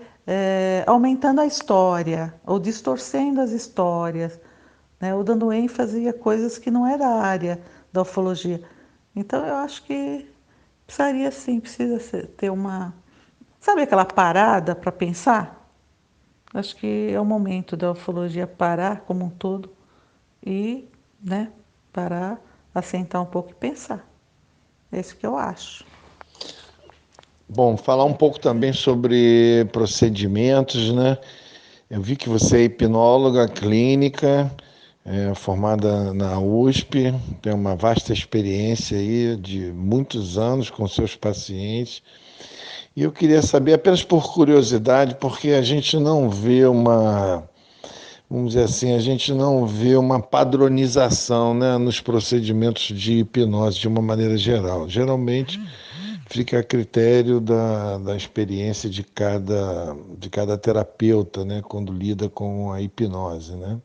aumentando a história, ou distorcendo as histórias, né? Ou dando ênfase a coisas que não é da área da ufologia. Então, eu acho que precisaria sim, ter uma... Sabe aquela parada para pensar? Acho que é o momento da ufologia parar como um todo e, né, parar, assentar um pouco e pensar. É isso que eu acho. Bom, falar um pouco também sobre procedimentos, né? Eu vi que você é hipnóloga clínica, formada na USP, tem uma vasta experiência aí de muitos anos com seus pacientes. E eu queria saber, apenas por curiosidade, porque a gente não vê vamos dizer assim, a gente não vê uma padronização, né, nos procedimentos de hipnose de uma maneira geral. Geralmente fica a critério da experiência de cada terapeuta, né, quando lida com a hipnose, né?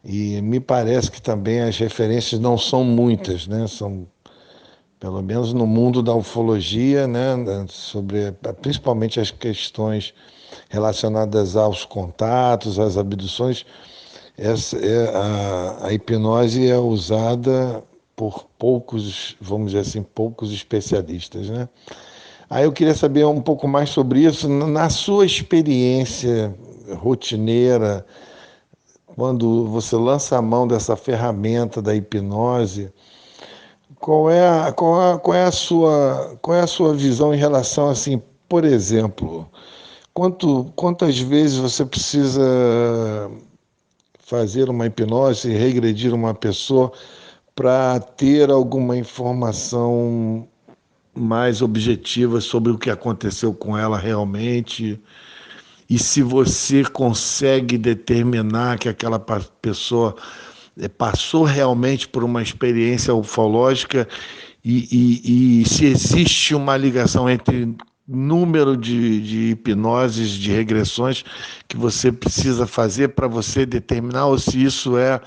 E me parece que também as referências não são muitas, né? São, pelo menos no mundo da ufologia, né, sobre principalmente as questões relacionadas aos contatos, às abduções. A hipnose é usada por poucos, vamos dizer assim, poucos especialistas, né? Aí eu queria saber um pouco mais sobre isso, na sua experiência rotineira, quando você lança a mão dessa ferramenta da hipnose, qual é a sua visão em relação, assim, por exemplo, quantas vezes você precisa fazer uma hipnose, regredir uma pessoa para ter alguma informação mais objetiva sobre o que aconteceu com ela realmente, e se você consegue determinar que aquela pessoa passou realmente por uma experiência ufológica e se existe uma ligação entre número de hipnoses, de regressões que você precisa fazer para você determinar, ou se isso é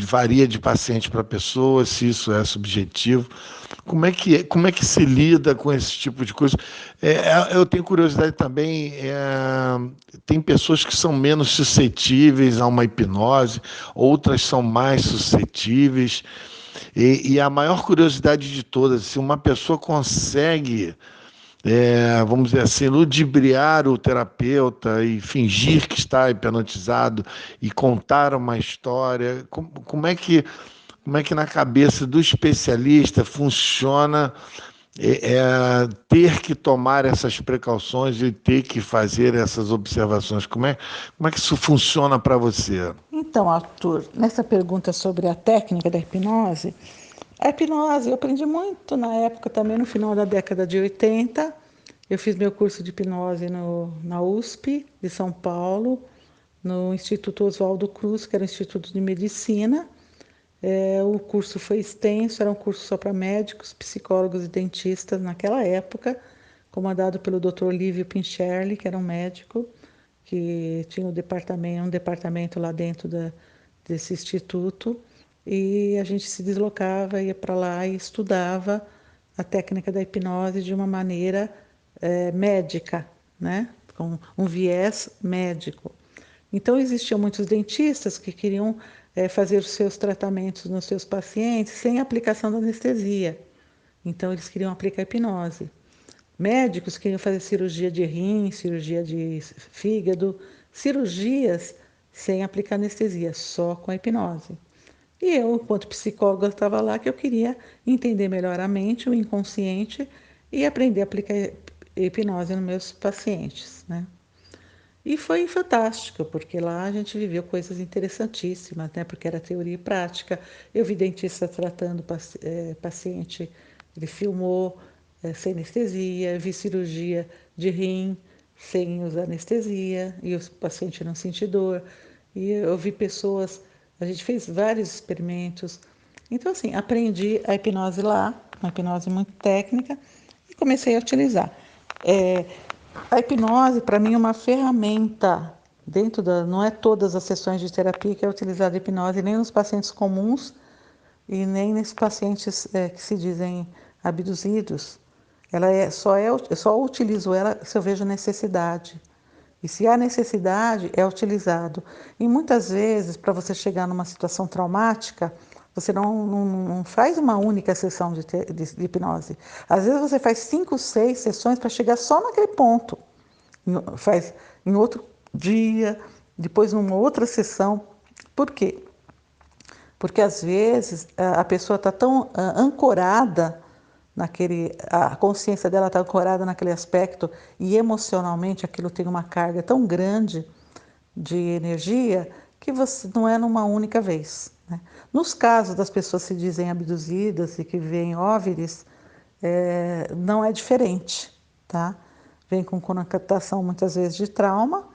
varia de paciente para pessoa, se isso é subjetivo. Como é que se lida com esse tipo de coisa? Eu tenho curiosidade também, tem pessoas que são menos suscetíveis a uma hipnose, outras são mais suscetíveis, e a maior curiosidade de todas, se uma pessoa consegue, vamos dizer assim, ludibriar o terapeuta e fingir que está hipnotizado e contar uma história, como é que na cabeça do especialista funciona ter que tomar essas precauções e ter que fazer essas observações? Como é que isso funciona para você? Então, Arthur, nessa pergunta sobre a técnica da hipnose, a hipnose eu aprendi muito na época também, no final da década de 80. Eu fiz meu curso de hipnose na USP de São Paulo, no Instituto Oswaldo Cruz, que era o Instituto de Medicina. O curso foi extenso, era um curso só para médicos, psicólogos e dentistas naquela época, comandado pelo Dr. Lívio Pincherli, que era um médico que tinha um departamento lá dentro desse instituto, e a gente se deslocava, ia para lá e estudava a técnica da hipnose de uma maneira médica, né? Com um viés médico. Então, existiam muitos dentistas que queriam fazer os seus tratamentos nos seus pacientes sem aplicação da anestesia. Então, eles queriam aplicar hipnose. Médicos queriam fazer cirurgia de rim, cirurgia de fígado, cirurgias sem aplicar anestesia, só com a hipnose. E eu, enquanto psicóloga, estava lá que eu queria entender melhor a mente, o inconsciente e aprender a aplicar hipnose nos meus pacientes, né? E foi fantástico, porque lá a gente viveu coisas interessantíssimas, né? Porque era teoria e prática. Eu vi dentista tratando paciente, ele filmou sem anestesia, vi cirurgia de rim sem usar anestesia, e o paciente não sentiu dor. E eu vi pessoas, a gente fez vários experimentos. Então, assim, aprendi a hipnose lá, uma hipnose muito técnica, e comecei a utilizar. A hipnose, para mim, é uma ferramenta não é todas as sessões de terapia que é utilizada a hipnose, nem nos pacientes comuns e nem nesses pacientes que se dizem abduzidos. Eu só utilizo ela se eu vejo necessidade. E se há necessidade, é utilizado. E muitas vezes, para você chegar numa situação traumática, você não faz uma única sessão de hipnose. Às vezes você faz 5, 6 sessões para chegar só naquele ponto. Faz em outro dia, depois numa outra sessão. Por quê? Porque às vezes a pessoa está tão ancorada a consciência dela está ancorada naquele aspecto e emocionalmente aquilo tem uma carga tão grande de energia que você não é numa única vez, né? Nos casos das pessoas que se dizem abduzidas e que veem OVNIs, não é diferente, tá? Vem com conotação muitas vezes de trauma,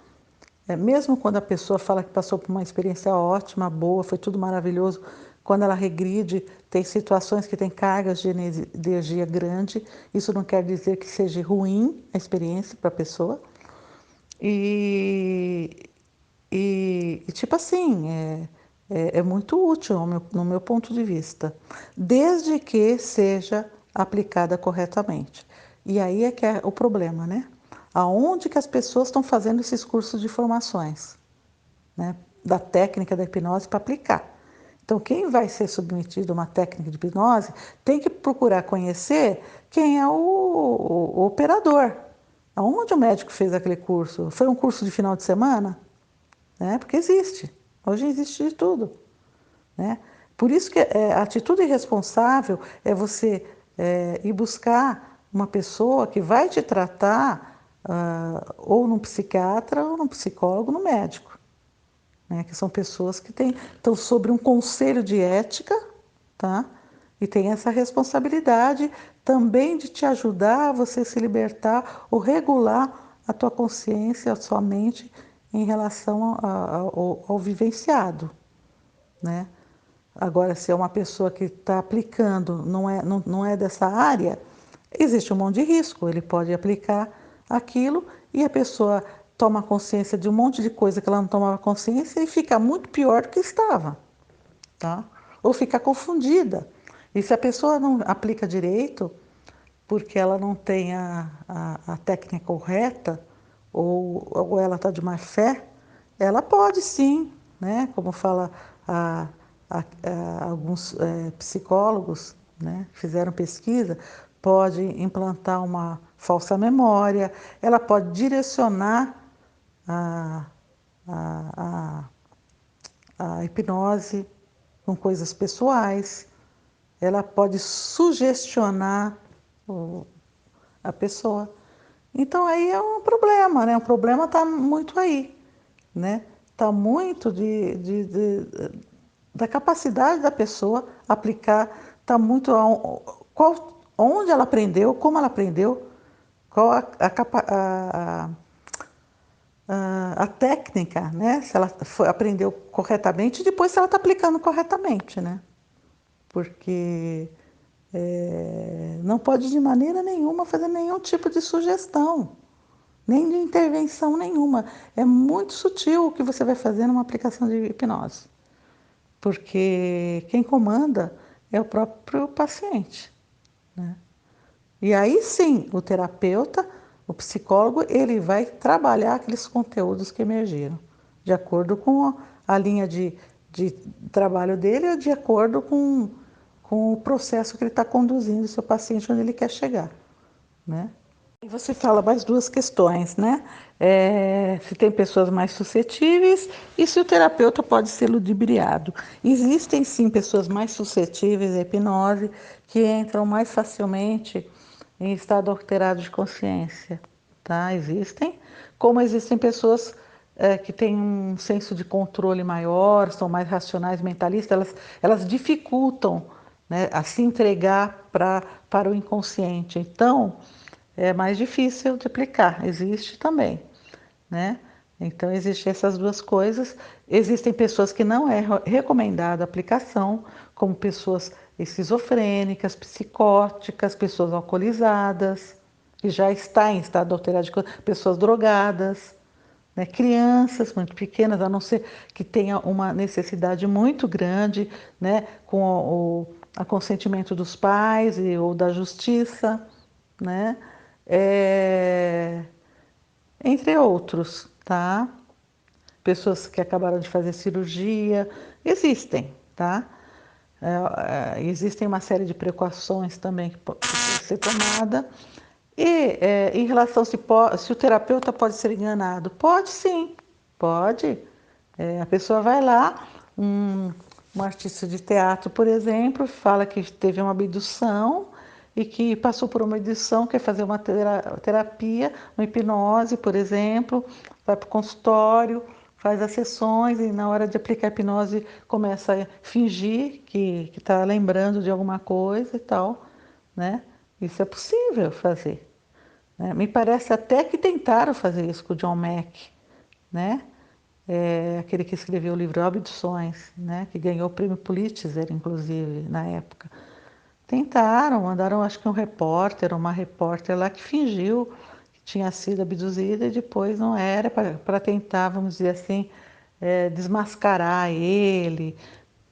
mesmo quando a pessoa fala que passou por uma experiência ótima, boa, foi tudo maravilhoso, quando ela regride, tem situações que tem cargas de energia grande, isso não quer dizer que seja ruim a experiência para a pessoa. E tipo assim, é muito útil no meu ponto de vista, desde que seja aplicada corretamente. E aí é que é o problema, né? Aonde que as pessoas estão fazendo esses cursos de formações, né, da técnica da hipnose para aplicar? Então, quem vai ser submetido a uma técnica de hipnose tem que procurar conhecer quem é o operador. Aonde o médico fez aquele curso? Foi um curso de final de semana? Né? Porque existe. Hoje existe de tudo. Né? Por isso que a atitude irresponsável é você ir buscar uma pessoa que vai te tratar ou num psiquiatra, ou num psicólogo, no médico. Né, que são pessoas que estão sobre um conselho de ética, tá? E tem essa responsabilidade também de te ajudar a você se libertar ou regular a tua consciência, a sua mente em relação ao vivenciado, né? Agora, se é uma pessoa que está aplicando, não é dessa área, existe um monte de risco. Ele pode aplicar aquilo e a pessoa toma consciência de um monte de coisa que ela não tomava consciência e fica muito pior do que estava. tá? Ou ficar confundida. E se a pessoa não aplica direito, porque ela não tem a técnica correta, ou ela está de má fé, ela pode sim, né? Como fala alguns psicólogos, né? Fizeram pesquisa, pode implantar uma falsa memória, ela pode direcionar a, a, a hipnose com coisas pessoais, ela pode sugestionar a pessoa. Então aí é um problema, né? O problema está muito aí, né? Está muito da capacidade da pessoa aplicar, está muito onde ela aprendeu, como ela aprendeu, qual a técnica, né? Se ela aprendeu corretamente e depois se ela está aplicando corretamente, né? Porque não pode de maneira nenhuma fazer nenhum tipo de sugestão, nem de intervenção nenhuma. É muito sutil o que você vai fazer numa aplicação de hipnose, porque quem comanda é o próprio paciente, né? E aí sim, o terapeuta, o psicólogo, ele vai trabalhar aqueles conteúdos que emergiram, de acordo com a linha de trabalho dele, ou de acordo com o processo que ele está conduzindo o seu paciente onde ele quer chegar, né? E você fala mais duas questões, né? Se tem pessoas mais suscetíveis e se o terapeuta pode ser ludibriado. Existem sim pessoas mais suscetíveis à hipnose que entram mais facilmente em estado alterado de consciência, tá? Existem, como existem pessoas que têm um senso de controle maior, são mais racionais, mentalistas, elas dificultam, né, a se entregar para o inconsciente. Então, é mais difícil de aplicar, existe também, né? Então, existem essas duas coisas. Existem pessoas que não é recomendada a aplicação, como pessoas esquizofrênicas, psicóticas, pessoas alcoolizadas, que já está em estado alterado de consciência, pessoas drogadas, né? Crianças muito pequenas, a não ser que tenha uma necessidade muito grande, né? Com o consentimento dos pais ou da justiça, né? Entre outros, tá? Pessoas que acabaram de fazer cirurgia, existem, tá? Existem uma série de precauções também que pode ser tomada. E em relação se o terapeuta pode ser enganado, pode sim, pode. A pessoa vai lá, um artista de teatro, por exemplo, fala que teve uma abdução e que passou por uma abdução, quer fazer uma terapia, uma hipnose, por exemplo, vai para o consultório, faz as sessões e na hora de aplicar a hipnose começa a fingir que está lembrando de alguma coisa e tal, né? Isso é possível fazer, né? Me parece até que tentaram fazer isso com o John Mack, né? Aquele que escreveu o livro Abduções, né? Que ganhou o prêmio Pulitzer, inclusive, na época. Tentaram, mandaram acho que um repórter, uma repórter lá que fingiu que tinha sido abduzida e depois não era, para tentar, vamos dizer assim, desmascarar ele,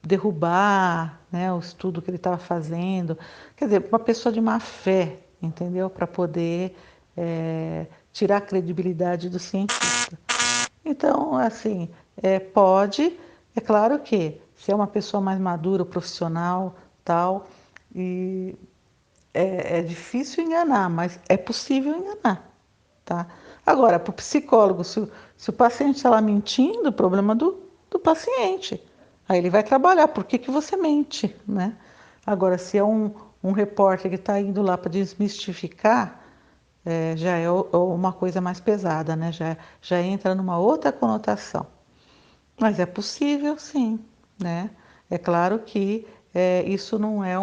derrubar, né, o estudo que ele estava fazendo. Quer dizer, uma pessoa de má fé, entendeu? Para poder tirar a credibilidade do cientista. Então, assim, pode, é claro que se é uma pessoa mais madura, profissional, tal, e é difícil enganar, mas é possível enganar, tá? Agora, para o psicólogo, se o paciente está lá mentindo, o problema do paciente. Aí ele vai trabalhar, por que você mente, né? Agora, se é um repórter que está indo lá para desmistificar, já é uma coisa mais pesada, né? Já entra numa outra conotação. Mas é possível, sim, né? É claro que isso não é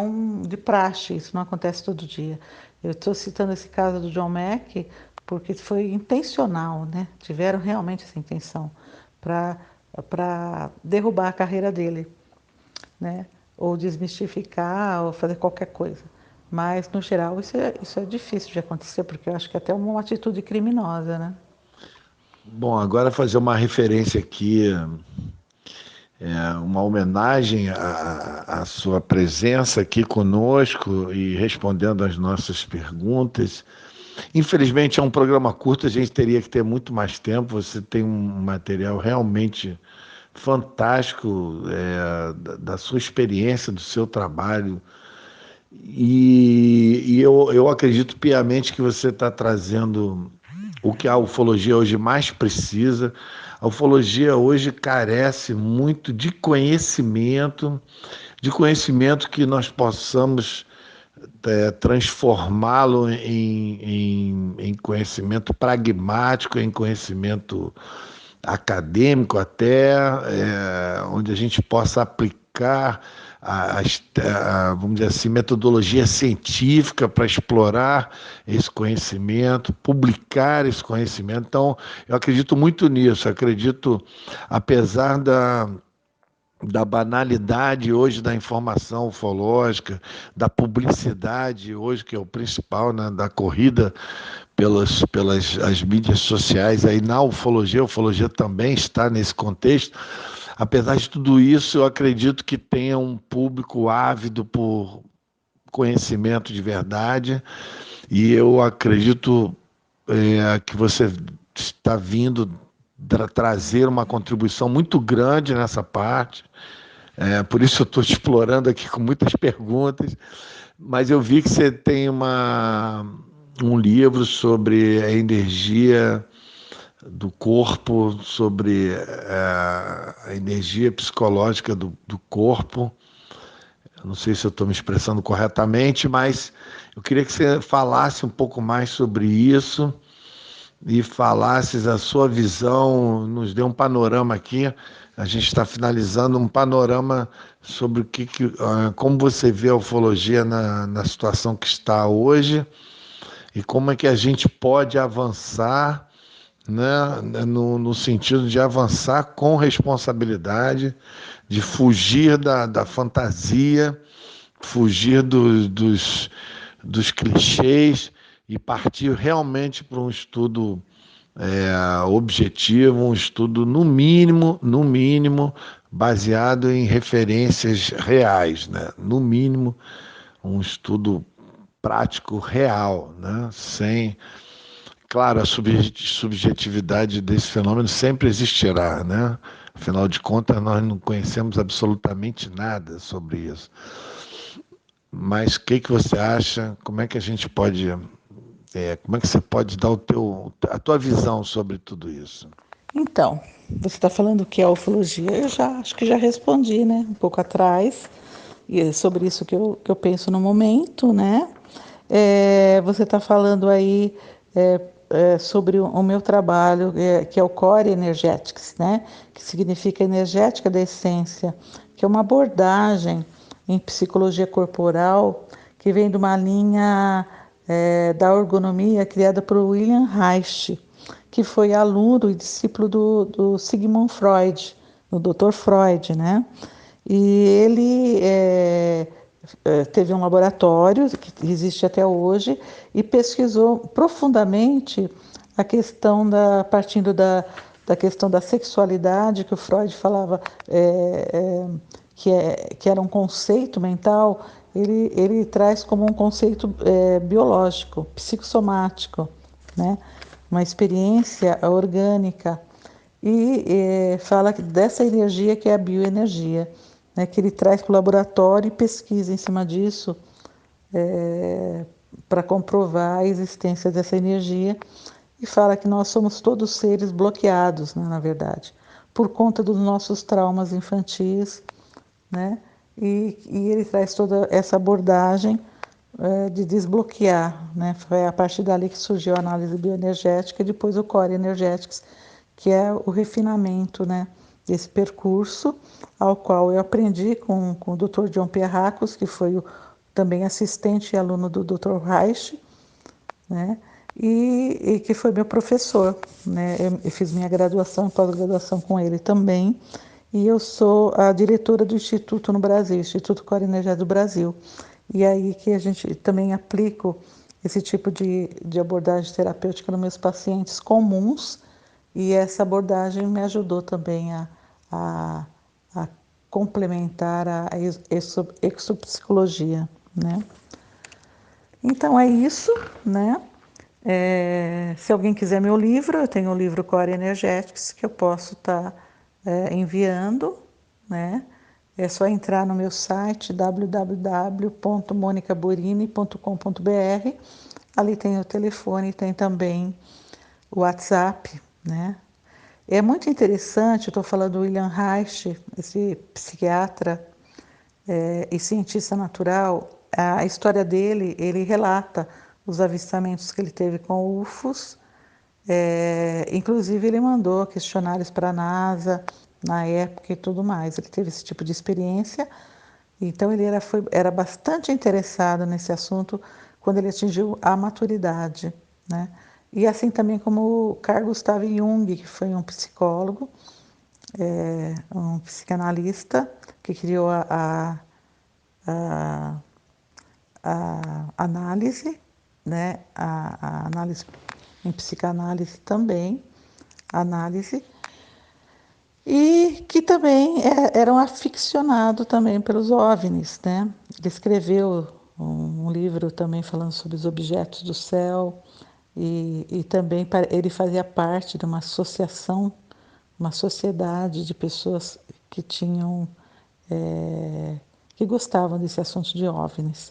de praxe, isso não acontece todo dia. Eu estou citando esse caso do John Mack porque foi intencional, né? Tiveram realmente essa intenção para derrubar a carreira dele, né? Ou desmistificar, ou fazer qualquer coisa. Mas, no geral, isso é difícil de acontecer, porque eu acho que é até uma atitude criminosa, né? Bom, agora fazer uma referência aqui uma homenagem à sua presença aqui conosco e respondendo às nossas perguntas. Infelizmente é um programa curto, a gente teria que ter muito mais tempo. Você tem um material realmente fantástico, da sua experiência, do seu trabalho. E eu acredito piamente que você está trazendo o que a ufologia hoje mais precisa. A ufologia hoje carece muito de conhecimento que nós possamos transformá-lo em conhecimento pragmático, em conhecimento acadêmico até, onde a gente possa aplicar vamos dizer assim, metodologia científica para explorar esse conhecimento, publicar esse conhecimento. Então, eu acredito muito nisso. Acredito, apesar da banalidade hoje da informação ufológica, da publicidade hoje, que é o principal, né, da corrida pelas as mídias sociais aí na ufologia, a ufologia também está nesse contexto. Apesar de tudo isso, eu acredito que tenha um público ávido por conhecimento de verdade, e eu acredito que você está vindo trazer uma contribuição muito grande nessa parte. Por isso eu estou te explorando aqui com muitas perguntas, mas eu vi que você tem um livro sobre a energia do corpo, sobre a energia psicológica do corpo. Eu não sei se eu estou me expressando corretamente, mas eu queria que você falasse um pouco mais sobre isso e falasses a sua visão, nos dê um panorama aqui. A gente está finalizando um panorama sobre como você vê a ufologia na situação que está hoje e como é que a gente pode avançar, né, no sentido de avançar com responsabilidade, de fugir da fantasia, fugir dos clichês e partir realmente para um estudo objetivo, um estudo no mínimo, baseado em referências reais, né? No mínimo, um estudo prático real, né? Sem... Claro, a subjetividade desse fenômeno sempre existirá, né? Afinal de contas, nós não conhecemos absolutamente nada sobre isso. Mas o que você acha? Como é que a gente pode... como é que você pode dar a tua visão sobre tudo isso? Então, você está falando o que é a ufologia? Eu acho que já respondi, né? Um pouco atrás, sobre isso que eu penso no momento, né? Você está falando aí sobre o meu trabalho, que é o Core Energetics, né? Que significa energética da essência, que é uma abordagem em psicologia corporal que vem de uma linha da ergonomia criada por William Reich, que foi aluno e discípulo do Sigmund Freud, do Dr. Freud, né? E ele teve um laboratório que existe até hoje e pesquisou profundamente a questão partindo da questão da sexualidade, que o Freud falava que era um conceito mental. Ele traz como um conceito biológico, psicossomático, né? Uma experiência orgânica, e fala dessa energia que é a bioenergia, né? Que ele traz para o laboratório e pesquisa em cima disso para comprovar a existência dessa energia, e fala que nós somos todos seres bloqueados, né, na verdade, por conta dos nossos traumas infantis, né? E ele traz toda essa abordagem de desbloquear, né? Foi a partir dali que surgiu a análise bioenergética e depois o Core Energetics, que é o refinamento, né, desse percurso, ao qual eu aprendi com o Dr. John Pierracos, que foi também assistente e aluno do Dr. Reich, né? E que foi meu professor, né? Eu fiz minha graduação e pós-graduação com ele também. E eu sou a diretora do Instituto no Brasil, Instituto Core Energético do Brasil. E aí que a gente também aplica esse tipo de abordagem terapêutica nos meus pacientes comuns, e essa abordagem me ajudou também a complementar à exopsicologia, né? Então é isso, né? Se alguém quiser meu livro, eu tenho o livro Core Energetics que eu posso estar enviando, né? É só entrar no meu site www.monicaborini.com.br. Ali tem o telefone, tem também o WhatsApp, né? É muito interessante, eu estou falando do William Reich, esse psiquiatra e cientista natural. A história dele, ele relata os avistamentos que ele teve com UFOs. Inclusive, ele mandou questionários para a NASA na época e tudo mais. Ele teve esse tipo de experiência. Então, ele era bastante interessado nesse assunto quando ele atingiu a maturidade, né? E assim também como o Carl Gustav Jung, que foi um psicólogo, um psicanalista, que criou a análise, né? A análise em psicanálise também, análise, e que também era um aficionado também pelos OVNIs, né? Ele escreveu um livro também falando sobre os objetos do céu e também ele fazia parte de uma associação, uma sociedade de pessoas que tinham que gostavam desse assunto de OVNIs.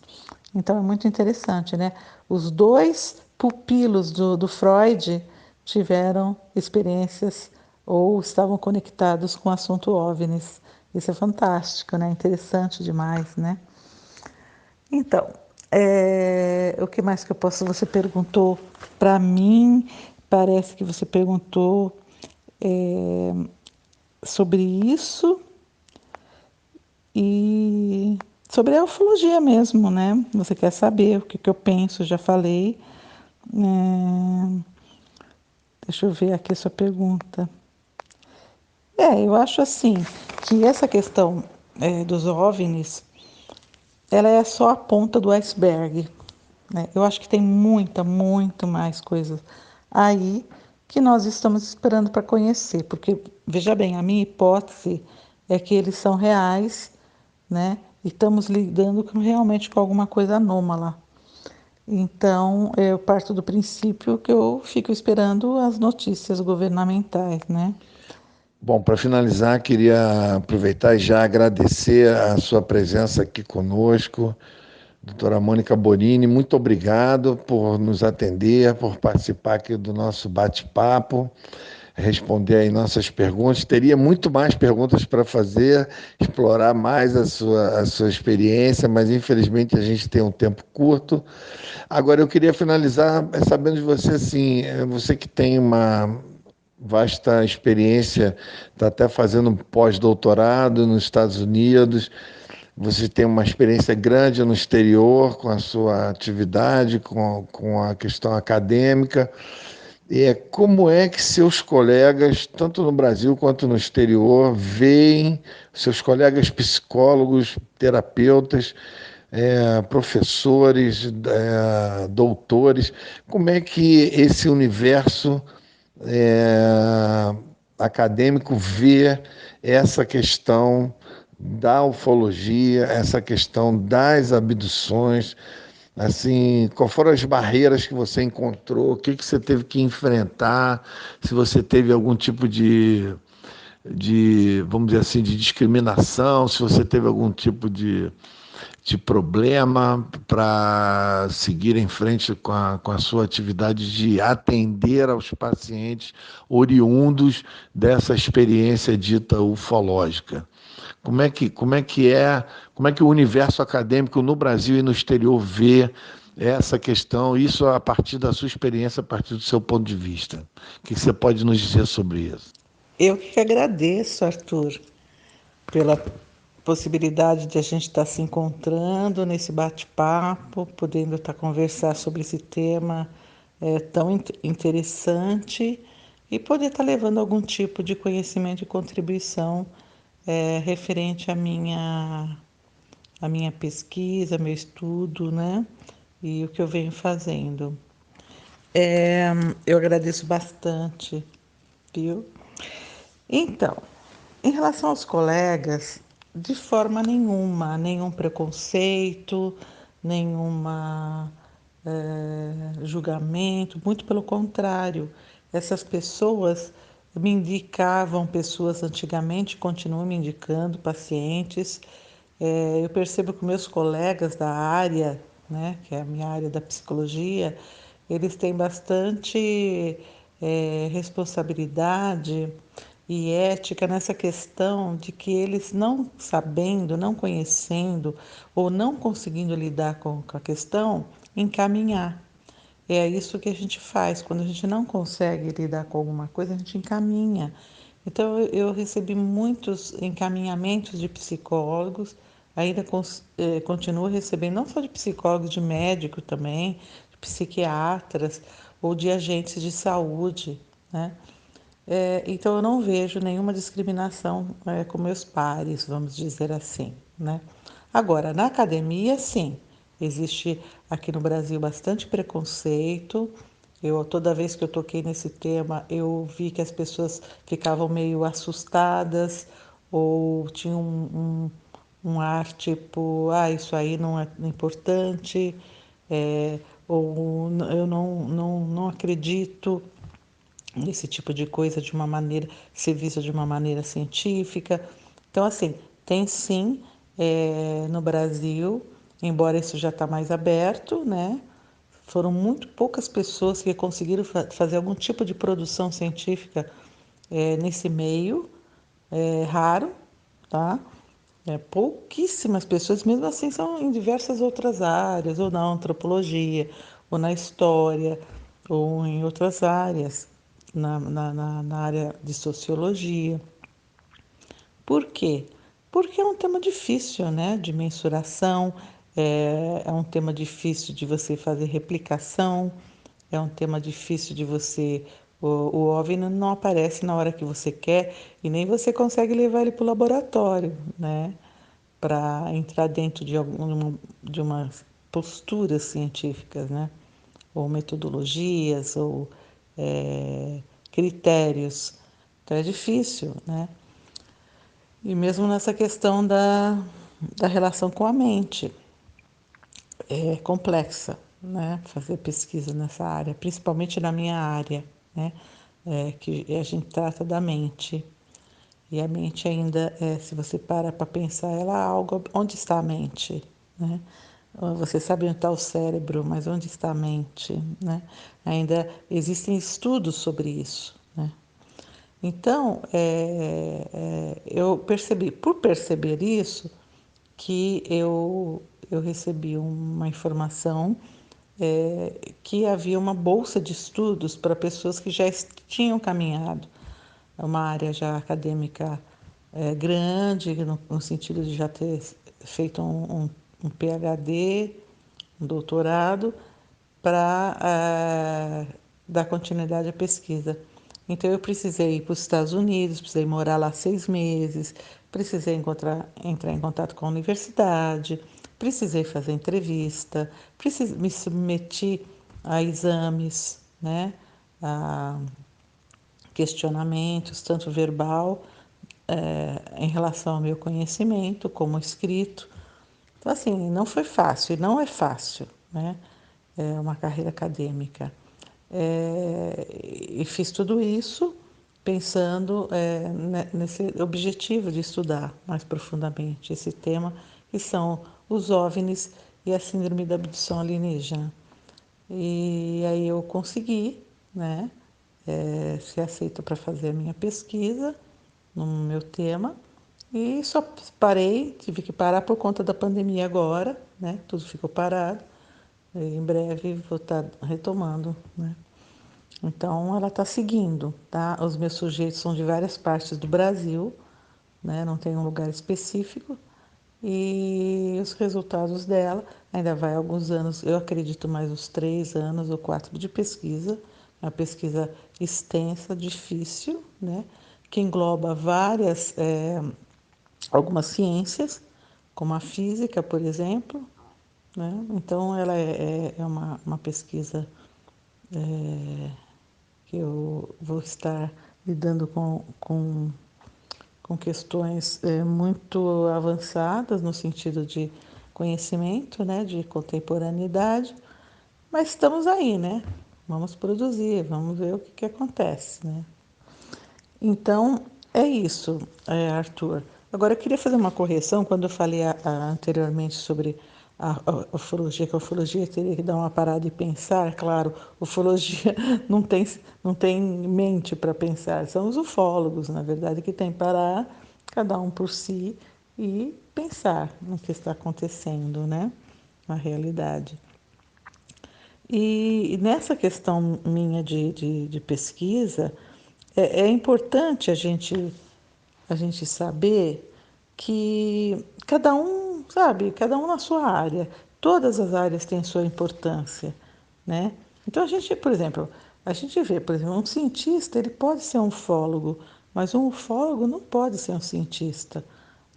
Então é muito interessante, né? Os dois pupilos do Freud tiveram experiências ou estavam conectados com o assunto OVNIs. Isso é fantástico, né? Interessante demais, né? Então, o que mais que eu posso? Você perguntou para mim, parece que você perguntou sobre isso. E sobre a ufologia mesmo, né? Você quer saber o que eu penso, já falei. Deixa eu ver aqui a sua pergunta. Eu acho assim, que essa questão dos OVNIs, ela é só a ponta do iceberg, né? Eu acho que tem muito mais coisas aí que nós estamos esperando para conhecer, porque, veja bem, a minha hipótese é que eles são reais, né? E estamos lidando realmente com alguma coisa anômala. Então, eu parto do princípio que eu fico esperando as notícias governamentais, né? Bom, para finalizar, queria aproveitar e já agradecer a sua presença aqui conosco, doutora Mônica Borini. Muito obrigado por nos atender, por participar aqui do nosso bate-papo, responder aí nossas perguntas. Teria muito mais perguntas para fazer, explorar mais a sua experiência, mas infelizmente a gente tem um tempo curto. Agora, eu queria finalizar sabendo de você, assim, você que tem uma vasta experiência, está até fazendo um pós-doutorado nos Estados Unidos, você tem uma experiência grande no exterior com a sua atividade, com a questão acadêmica. Como é que seus colegas, tanto no Brasil quanto no exterior, veem seus colegas psicólogos, terapeutas, professores, doutores, como é que esse universo acadêmico vê essa questão da ufologia, essa questão das abduções, assim, quais foram as barreiras que você encontrou, o que você teve que enfrentar, se você teve algum tipo vamos dizer assim, de discriminação, se você teve algum tipo de problema para seguir em frente com a sua atividade de atender aos pacientes oriundos dessa experiência dita ufológica. Como é que o universo acadêmico no Brasil e no exterior vê essa questão, isso a partir da sua experiência, a partir do seu ponto de vista? O que você pode nos dizer sobre isso? Eu que agradeço, Arthur, pela possibilidade de a gente estar se encontrando nesse bate-papo, podendo estar conversar sobre esse tema tão interessante e poder estar levando algum tipo de conhecimento e contribuição referente à minha pesquisa, meu estudo, né? E o que eu venho fazendo. Eu agradeço bastante, viu? Então, em relação aos colegas, de forma nenhuma, nenhum preconceito, nenhuma julgamento, muito pelo contrário. Essas pessoas me indicavam pessoas antigamente, continuam me indicando pacientes. Eu percebo que meus colegas da área, né, que é a minha área da psicologia, eles têm bastante responsabilidade e ética nessa questão de que eles não sabendo, não conhecendo ou não conseguindo lidar com a questão, encaminhar. É isso que a gente faz. Quando a gente não consegue lidar com alguma coisa, a gente encaminha. Então, eu recebi muitos encaminhamentos de psicólogos, ainda continuo recebendo, não só de psicólogos, de médico também, de psiquiatras ou de agentes de saúde, né? Então, eu não vejo nenhuma discriminação com meus pares, vamos dizer assim, né? Agora, na academia, sim, existe aqui no Brasil bastante preconceito. Toda vez que eu toquei nesse tema, eu vi que as pessoas ficavam meio assustadas ou tinham um ar tipo, isso aí não é importante, é, ou eu não acredito esse tipo de coisa de uma maneira, ser vista de uma maneira científica. Então, assim, tem sim no Brasil, embora isso já está mais aberto, né? Foram muito poucas pessoas que conseguiram fazer algum tipo de produção científica nesse meio, é raro, tá? Pouquíssimas pessoas, mesmo assim, são em diversas outras áreas, ou na antropologia, ou na história, ou em outras áreas, na área de sociologia. Por quê? Porque é um tema difícil, né, de mensuração, é um tema difícil de você fazer replicação, é um tema difícil de você. O OVNI não aparece na hora que você quer e nem você consegue levar ele para o laboratório, né? Para entrar dentro de umas posturas científicas, né? Ou metodologias, ou critérios. Então é difícil, né? E mesmo nessa questão da relação com a mente, é complexa, né? Fazer pesquisa nessa área, principalmente na minha área, né? Que a gente trata da mente. E a mente ainda, se você para pensar, ela é algo. Onde está a mente? Né? Você sabe onde está o cérebro, mas onde está a mente? Né? Ainda existem estudos sobre isso. Né? Então, eu percebi, por perceber isso, que eu recebi uma informação que havia uma bolsa de estudos para pessoas que já tinham caminhado. É uma área já acadêmica grande, no sentido de já ter feito um PhD, um doutorado, para dar continuidade à pesquisa. Então, eu precisei ir para os Estados Unidos, precisei morar lá 6 meses, precisei entrar em contato com a universidade, precisei fazer entrevista, me submeti a exames, né, a questionamentos, tanto verbal, em relação ao meu conhecimento, como escrito. Então, assim, não foi fácil, e não é fácil, né? É uma carreira acadêmica. E fiz tudo isso pensando nesse objetivo de estudar mais profundamente esse tema, que são os OVNIs e a síndrome da abdução alienígena. E aí eu consegui, né, ser aceita para fazer a minha pesquisa no meu tema e só parei, tive que parar por conta da pandemia agora, né? Tudo ficou parado. E em breve vou estar retomando, né? Então ela está seguindo, tá? Os meus sujeitos são de várias partes do Brasil, né? Não tem um lugar específico. E os resultados dela ainda vai alguns anos, eu acredito mais uns 3 anos ou 4 de pesquisa, uma pesquisa extensa, difícil, né? Que engloba algumas ciências, como a física, por exemplo, né? Então ela é uma pesquisa que eu vou estar lidando com com questões muito avançadas no sentido de conhecimento, né, de contemporaneidade, mas estamos aí, né? Vamos produzir, vamos ver o que acontece, né? Então, é isso, Arthur. Agora, eu queria fazer uma correção quando eu falei anteriormente sobre a ufologia, que a ufologia teria que dar uma parada e pensar. Claro, ufologia não tem mente para pensar, são os ufólogos, na verdade, que tem que parar, cada um por si, e pensar no que está acontecendo, né? Na realidade. E nessa questão minha de pesquisa, é importante a gente saber que cada um, sabe, cada um na sua área, todas as áreas têm sua importância, né? Então por exemplo, a gente vê, por exemplo, um cientista, ele pode ser um ufólogo, mas um ufólogo não pode ser um cientista,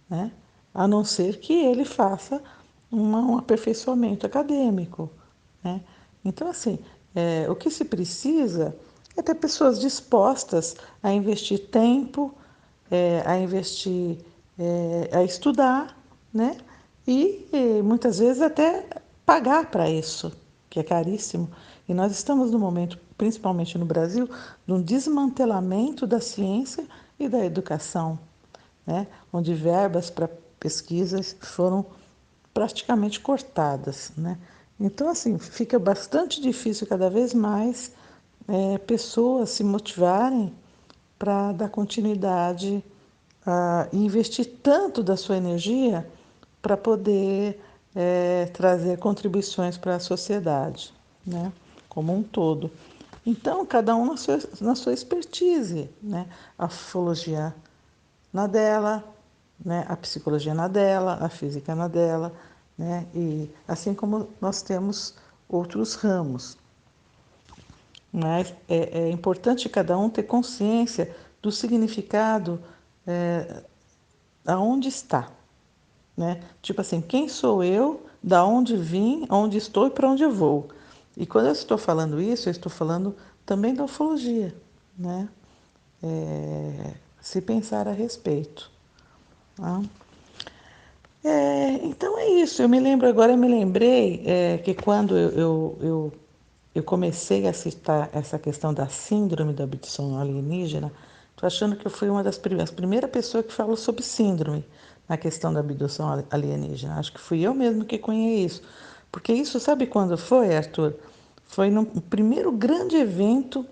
né? A não ser que ele faça um aperfeiçoamento acadêmico, né? Então, assim, o que se precisa é ter pessoas dispostas a investir tempo, a investir, a estudar, né? E muitas vezes até pagar para isso, que é caríssimo. E nós estamos no momento, principalmente no Brasil, de um desmantelamento da ciência e da educação, né? Onde verbas para pesquisas foram praticamente cortadas, né? Então, assim, fica bastante difícil cada vez mais pessoas se motivarem para dar continuidade e investir tanto da sua energia para poder trazer contribuições para a sociedade, né? Como um todo. Então, cada um na sua expertise, né? A ufologia na dela, né? A psicologia na dela, a física na dela, né? E assim como nós temos outros ramos. Mas é importante cada um ter consciência do significado aonde está, né? Tipo assim, quem sou eu, da onde vim, onde estou e para onde eu vou. E quando eu estou falando isso, eu estou falando também da ufologia, né? Se pensar a respeito. Tá? Então é isso. Eu me lembrei que quando eu comecei a citar essa questão da síndrome da abdução alienígena, estou achando que eu fui uma das primeiras pessoas que falou sobre síndrome na questão da abdução alienígena. Acho que fui eu mesmo que conheci isso. Porque isso, sabe quando foi, Arthur? Foi no primeiro grande evento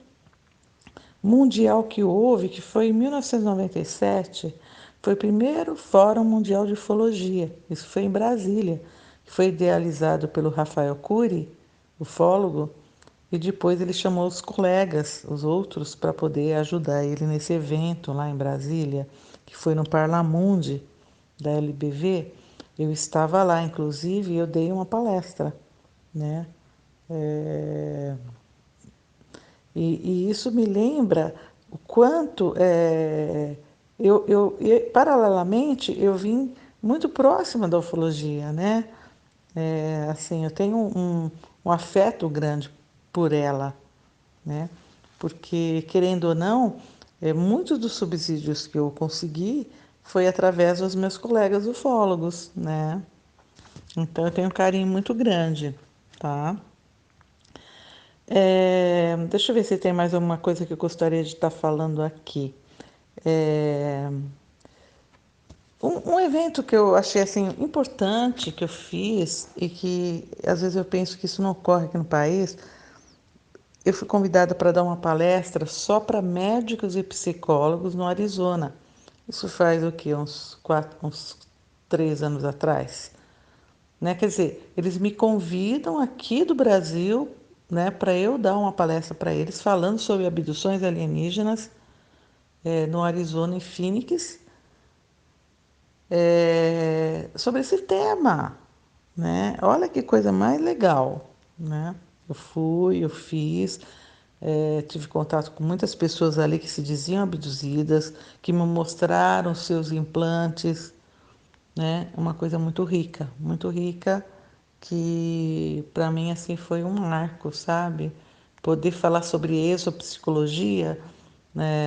mundial que houve, que foi em 1997, foi o primeiro Fórum Mundial de Ufologia. Isso foi em Brasília, que foi idealizado pelo Rafael Cury, ufólogo, e depois ele chamou os colegas, os outros, para poder ajudar ele nesse evento lá em Brasília, que foi no Parlamundi da LBV. Eu estava lá, inclusive, e eu dei uma palestra, né? E isso me lembra o quanto paralelamente, eu vim muito próxima da ufologia, né? Assim, eu tenho um afeto grande por ela, né? Porque, querendo ou não, muitos dos subsídios que eu consegui foi através dos meus colegas ufólogos, né? Então, eu tenho um carinho muito grande, tá? Deixa eu ver se tem mais alguma coisa que eu gostaria de estar falando aqui. É, um evento que eu achei assim importante que eu fiz e que às vezes eu penso que isso não ocorre aqui no país, eu fui convidada para dar uma palestra só para médicos e psicólogos no Arizona. Isso faz o quê? Uns 3 anos atrás. Né? Quer dizer, eles me convidam aqui do Brasil, né, para eu dar uma palestra para eles falando sobre abduções alienígenas no Arizona, em Phoenix, sobre esse tema, né? Olha que coisa mais legal, né? Eu fiz, tive contato com muitas pessoas ali que se diziam abduzidas, que me mostraram seus implantes, né? Uma coisa muito rica, que para mim assim foi um marco, sabe? Poder falar sobre exopsicologia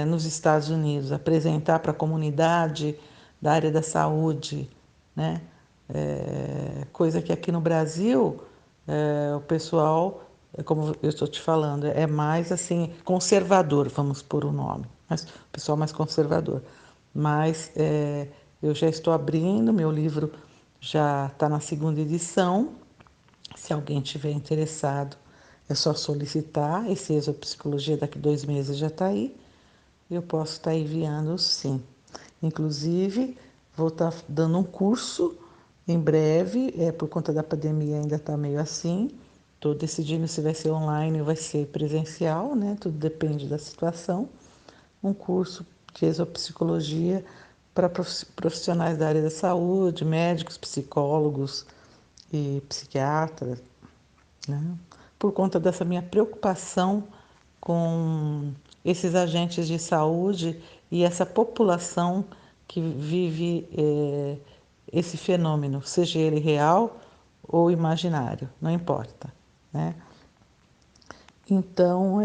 nos Estados Unidos, apresentar para a comunidade da área da saúde, né? Coisa que aqui no Brasil o pessoal, como eu estou te falando, é mais assim conservador, vamos pôr o nome, mas o pessoal mais conservador. Mas eu já estou abrindo, meu livro já está na segunda edição. Se alguém tiver interessado, é só solicitar. Esse Exopsicologia daqui 2 meses já está aí. Eu posso estar enviando, sim. Inclusive, vou estar dando um curso em breve, por conta da pandemia ainda está meio assim. Estou decidindo se vai ser online ou vai ser presencial, né? Tudo depende da situação. Um curso de exopsicologia para profissionais da área da saúde, médicos, psicólogos e psiquiatras, né? Por conta dessa minha preocupação com esses agentes de saúde e essa população que vive esse fenômeno, seja ele real ou imaginário, não importa, né? Então,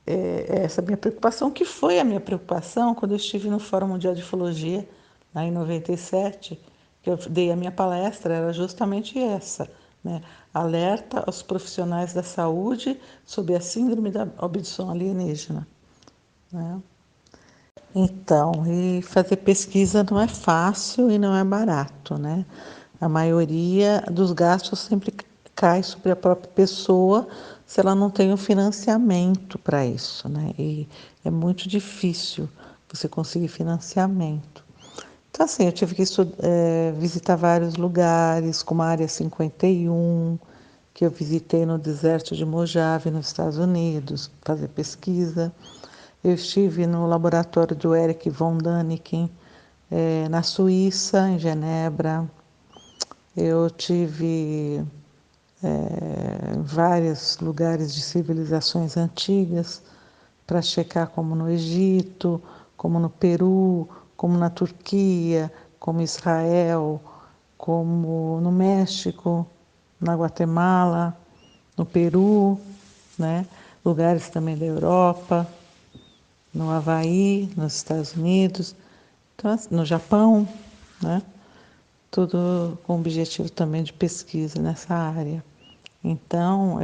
essa minha preocupação, que foi a minha preocupação quando eu estive no Fórum Mundial de Ufologia, lá em 97, que eu dei a minha palestra, era justamente essa, né? Alerta aos profissionais da saúde sobre a síndrome da abdução alienígena, né? Então, e fazer pesquisa não é fácil e não é barato, né? A maioria dos gastos sempre cai sobre a própria pessoa se ela não tem o financiamento para isso, né? E é muito difícil você conseguir financiamento. Então, assim, eu tive que visitar vários lugares, como a Área 51, que eu visitei no deserto de Mojave, nos Estados Unidos, fazer pesquisa. Eu estive no laboratório do Erich von Däniken, na Suíça, em Genebra. Eu tive em vários lugares de civilizações antigas para checar, como no Egito, como no Peru, como na Turquia, como Israel, como no México, na Guatemala, no Peru, né? Lugares também da Europa, no Havaí, nos Estados Unidos, então, no Japão, né? Tudo com o objetivo também de pesquisa nessa área. Então,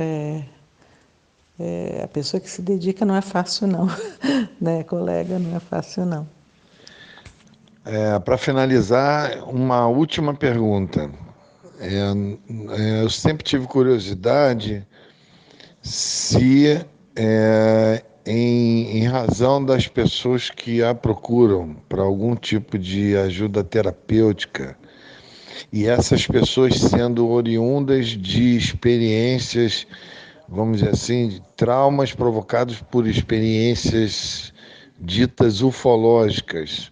a pessoa que se dedica não é fácil não, né, colega, não é fácil não. Para finalizar, uma última pergunta. Eu sempre tive curiosidade se, em razão das pessoas que a procuram para algum tipo de ajuda terapêutica, e essas pessoas sendo oriundas de experiências, vamos dizer assim, de traumas provocados por experiências ditas ufológicas.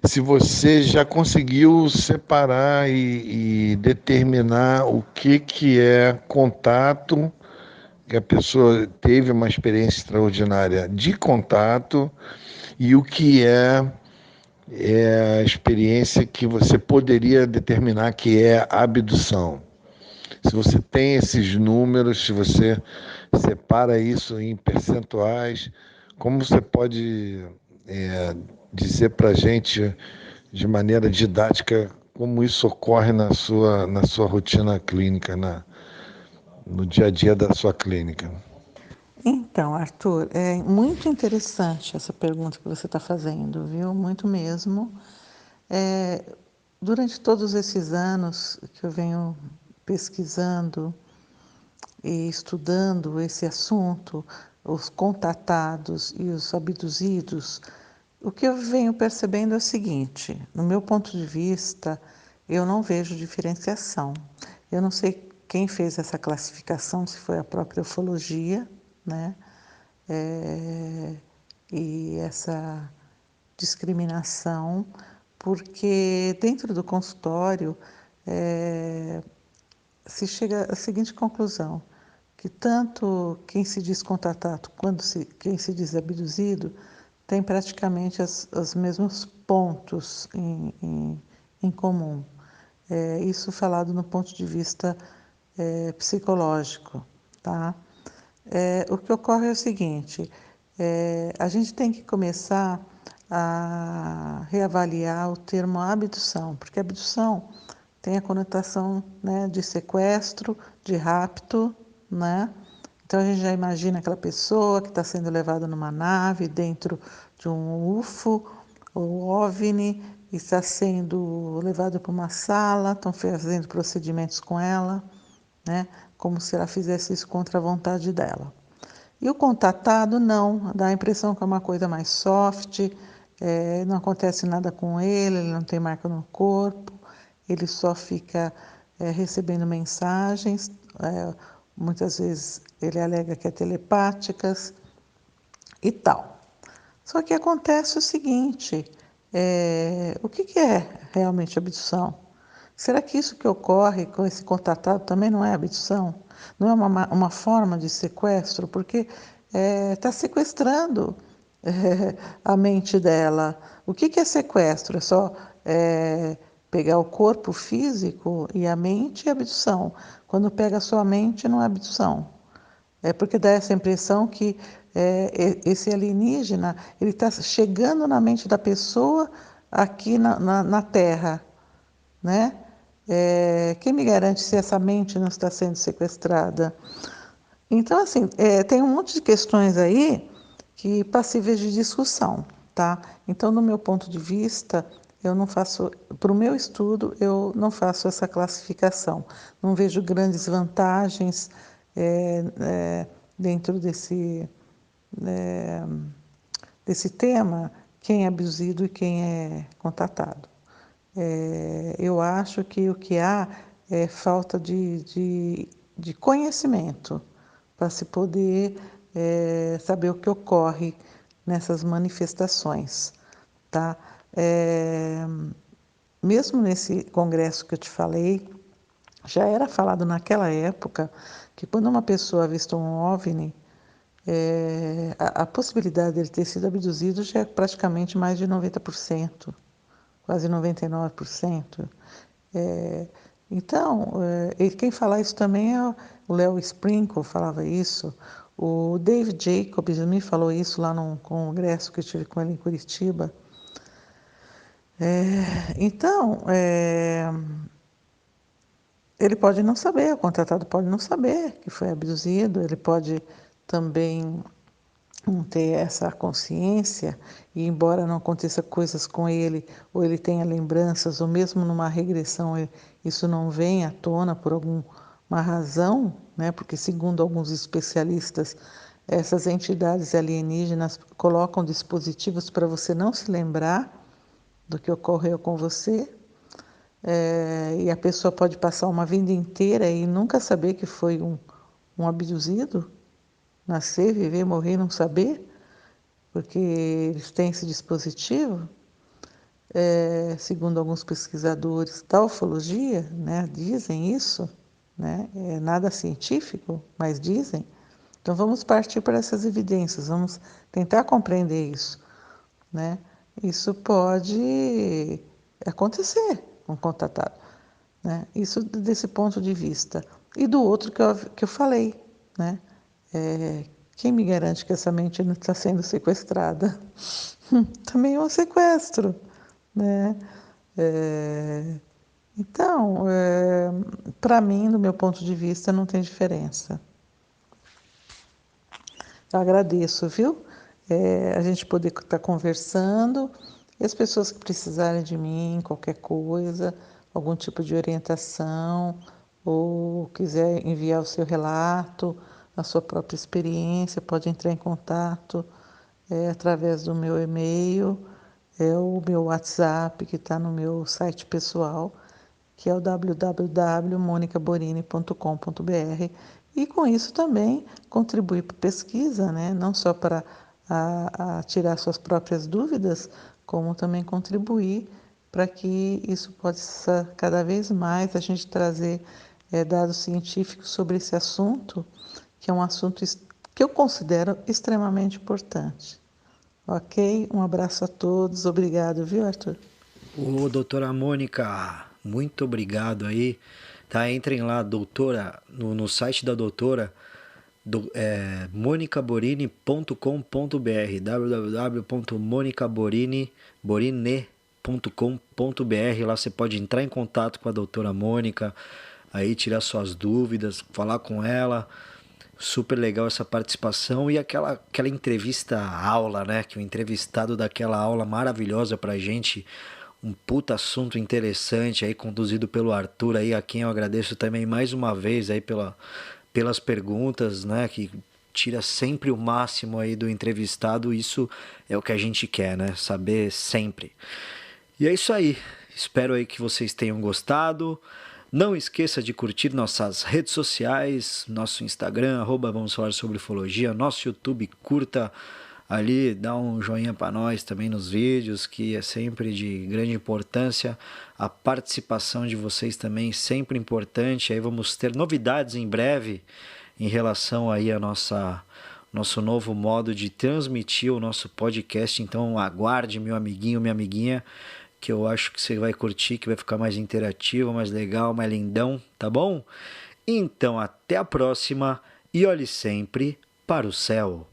Se você já conseguiu separar e determinar o que é contato, que a pessoa teve uma experiência extraordinária de contato, e o que é a experiência que você poderia determinar que é abdução. Se você tem esses números, se você separa isso em percentuais, como você pode dizer para a gente de maneira didática como isso ocorre na sua rotina clínica, no dia a dia da sua clínica? Então, Arthur, é muito interessante essa pergunta que você está fazendo, viu? Muito mesmo. Durante todos esses anos que eu venho pesquisando e estudando esse assunto, os contatados e os abduzidos, o que eu venho percebendo é o seguinte: no meu ponto de vista, eu não vejo diferenciação. Eu não sei quem fez essa classificação, se foi a própria ufologia, né? E essa discriminação, porque dentro do consultório se chega à seguinte conclusão, que tanto quem se diz contatado quanto quem se diz abduzido tem praticamente os mesmos pontos em comum. Isso falado no ponto de vista psicológico, tá? O que ocorre é o seguinte: A gente tem que começar a reavaliar o termo abdução, porque abdução tem a conotação, né, de sequestro, de rapto, né? Então a gente já imagina aquela pessoa que está sendo levada numa nave dentro de um UFO ou OVNI, e está sendo levada para uma sala, estão fazendo procedimentos com ela, né? Como se ela fizesse isso contra a vontade dela. E o contatado não, dá a impressão que é uma coisa mais soft, não acontece nada com ele não tem marca no corpo, ele só fica recebendo mensagens, muitas vezes ele alega que é telepáticas e tal. Só que acontece o seguinte, o que é realmente abdução? Será que isso que ocorre com esse contatado também não é abdução? Não é uma forma de sequestro? Porque está sequestrando a mente dela. O que é sequestro? É só pegar o corpo físico e a mente é abdução. Quando pega a sua mente, não é abdução. É porque dá essa impressão que esse alienígena ele está chegando na mente da pessoa aqui na Terra, né? Quem me garante se essa mente não está sendo sequestrada? Então, assim, tem um monte de questões aí que passíveis de discussão, tá? Então, no meu ponto de vista, eu não faço, para o meu estudo, eu não faço essa classificação. Não vejo grandes vantagens dentro desse tema, quem é abduzido e quem é contatado. Eu acho que o que há é falta de conhecimento para se poder saber o que ocorre nessas manifestações, tá? Mesmo nesse congresso que eu te falei, já era falado naquela época que quando uma pessoa avista um OVNI, a possibilidade dele ter sido abduzido já é praticamente mais de 90%, quase 99%. Então, quem fala isso também é o Léo Sprinkle, falava isso. O David Jacobs me falou isso lá num congresso que eu tive com ele em Curitiba. Então, ele pode não saber, o contratado pode não saber que foi abduzido, ele pode também não ter essa consciência, e embora não aconteça coisas com ele, ou ele tenha lembranças, ou mesmo numa regressão isso não venha à tona por alguma razão, né? Porque segundo alguns especialistas, essas entidades alienígenas colocam dispositivos para você não se lembrar do que ocorreu com você, e a pessoa pode passar uma vida inteira e nunca saber que foi um abduzido, nascer, viver, morrer e não saber, porque eles têm esse dispositivo, segundo alguns pesquisadores da ufologia, né, dizem isso, né, é nada científico, mas dizem. Então vamos partir para essas evidências, vamos tentar compreender isso, né? Isso pode acontecer com o contatado, né? Isso desse ponto de vista. E do outro que eu falei, né? Quem me garante que essa mente não está sendo sequestrada? Também é um sequestro, né? Então, para mim, do meu ponto de vista, não tem diferença. Eu agradeço, viu? A gente poder estar conversando e as pessoas que precisarem de mim, qualquer coisa, algum tipo de orientação, ou quiser enviar o seu relato, a sua própria experiência, pode entrar em contato através do meu e-mail, o meu WhatsApp, que está no meu site pessoal, que é o www.monicaborini.com.br, e com isso também contribuir para a pesquisa, né? Não só para a tirar suas próprias dúvidas, como também contribuir para que isso possa cada vez mais a gente trazer dados científicos sobre esse assunto, que é um assunto que eu considero extremamente importante. Ok? Um abraço a todos. Obrigado, viu, Arthur? Ô, doutora Mônica, muito obrigado aí. Tá, entrem lá, doutora, no site da doutora, monicaborini.com.br, www.monicaborini.com.br. Lá você pode entrar em contato com a doutora Mônica, aí tirar suas dúvidas, falar com ela. Super legal essa participação e aquela entrevista aula, né? Que o entrevistado daquela aula maravilhosa pra gente, um puta assunto interessante aí, conduzido pelo Arthur aí, a quem eu agradeço também mais uma vez aí pelas perguntas, né? Que tira sempre o máximo aí do entrevistado, isso é o que a gente quer, né? Saber sempre. E é isso aí, espero aí que vocês tenham gostado. Não esqueça de curtir nossas redes sociais, nosso Instagram, @vamos falar sobre ufologia, nosso YouTube, curta ali, dá um joinha para nós também nos vídeos, que é sempre de grande importância. A participação de vocês também sempre importante. Aí vamos ter novidades em breve em relação aí a nosso novo modo de transmitir o nosso podcast. Então aguarde, meu amiguinho, minha amiguinha, que eu acho que você vai curtir, que vai ficar mais interativo, mais legal, mais lindão, tá bom? Então, até a próxima e olhe sempre para o céu.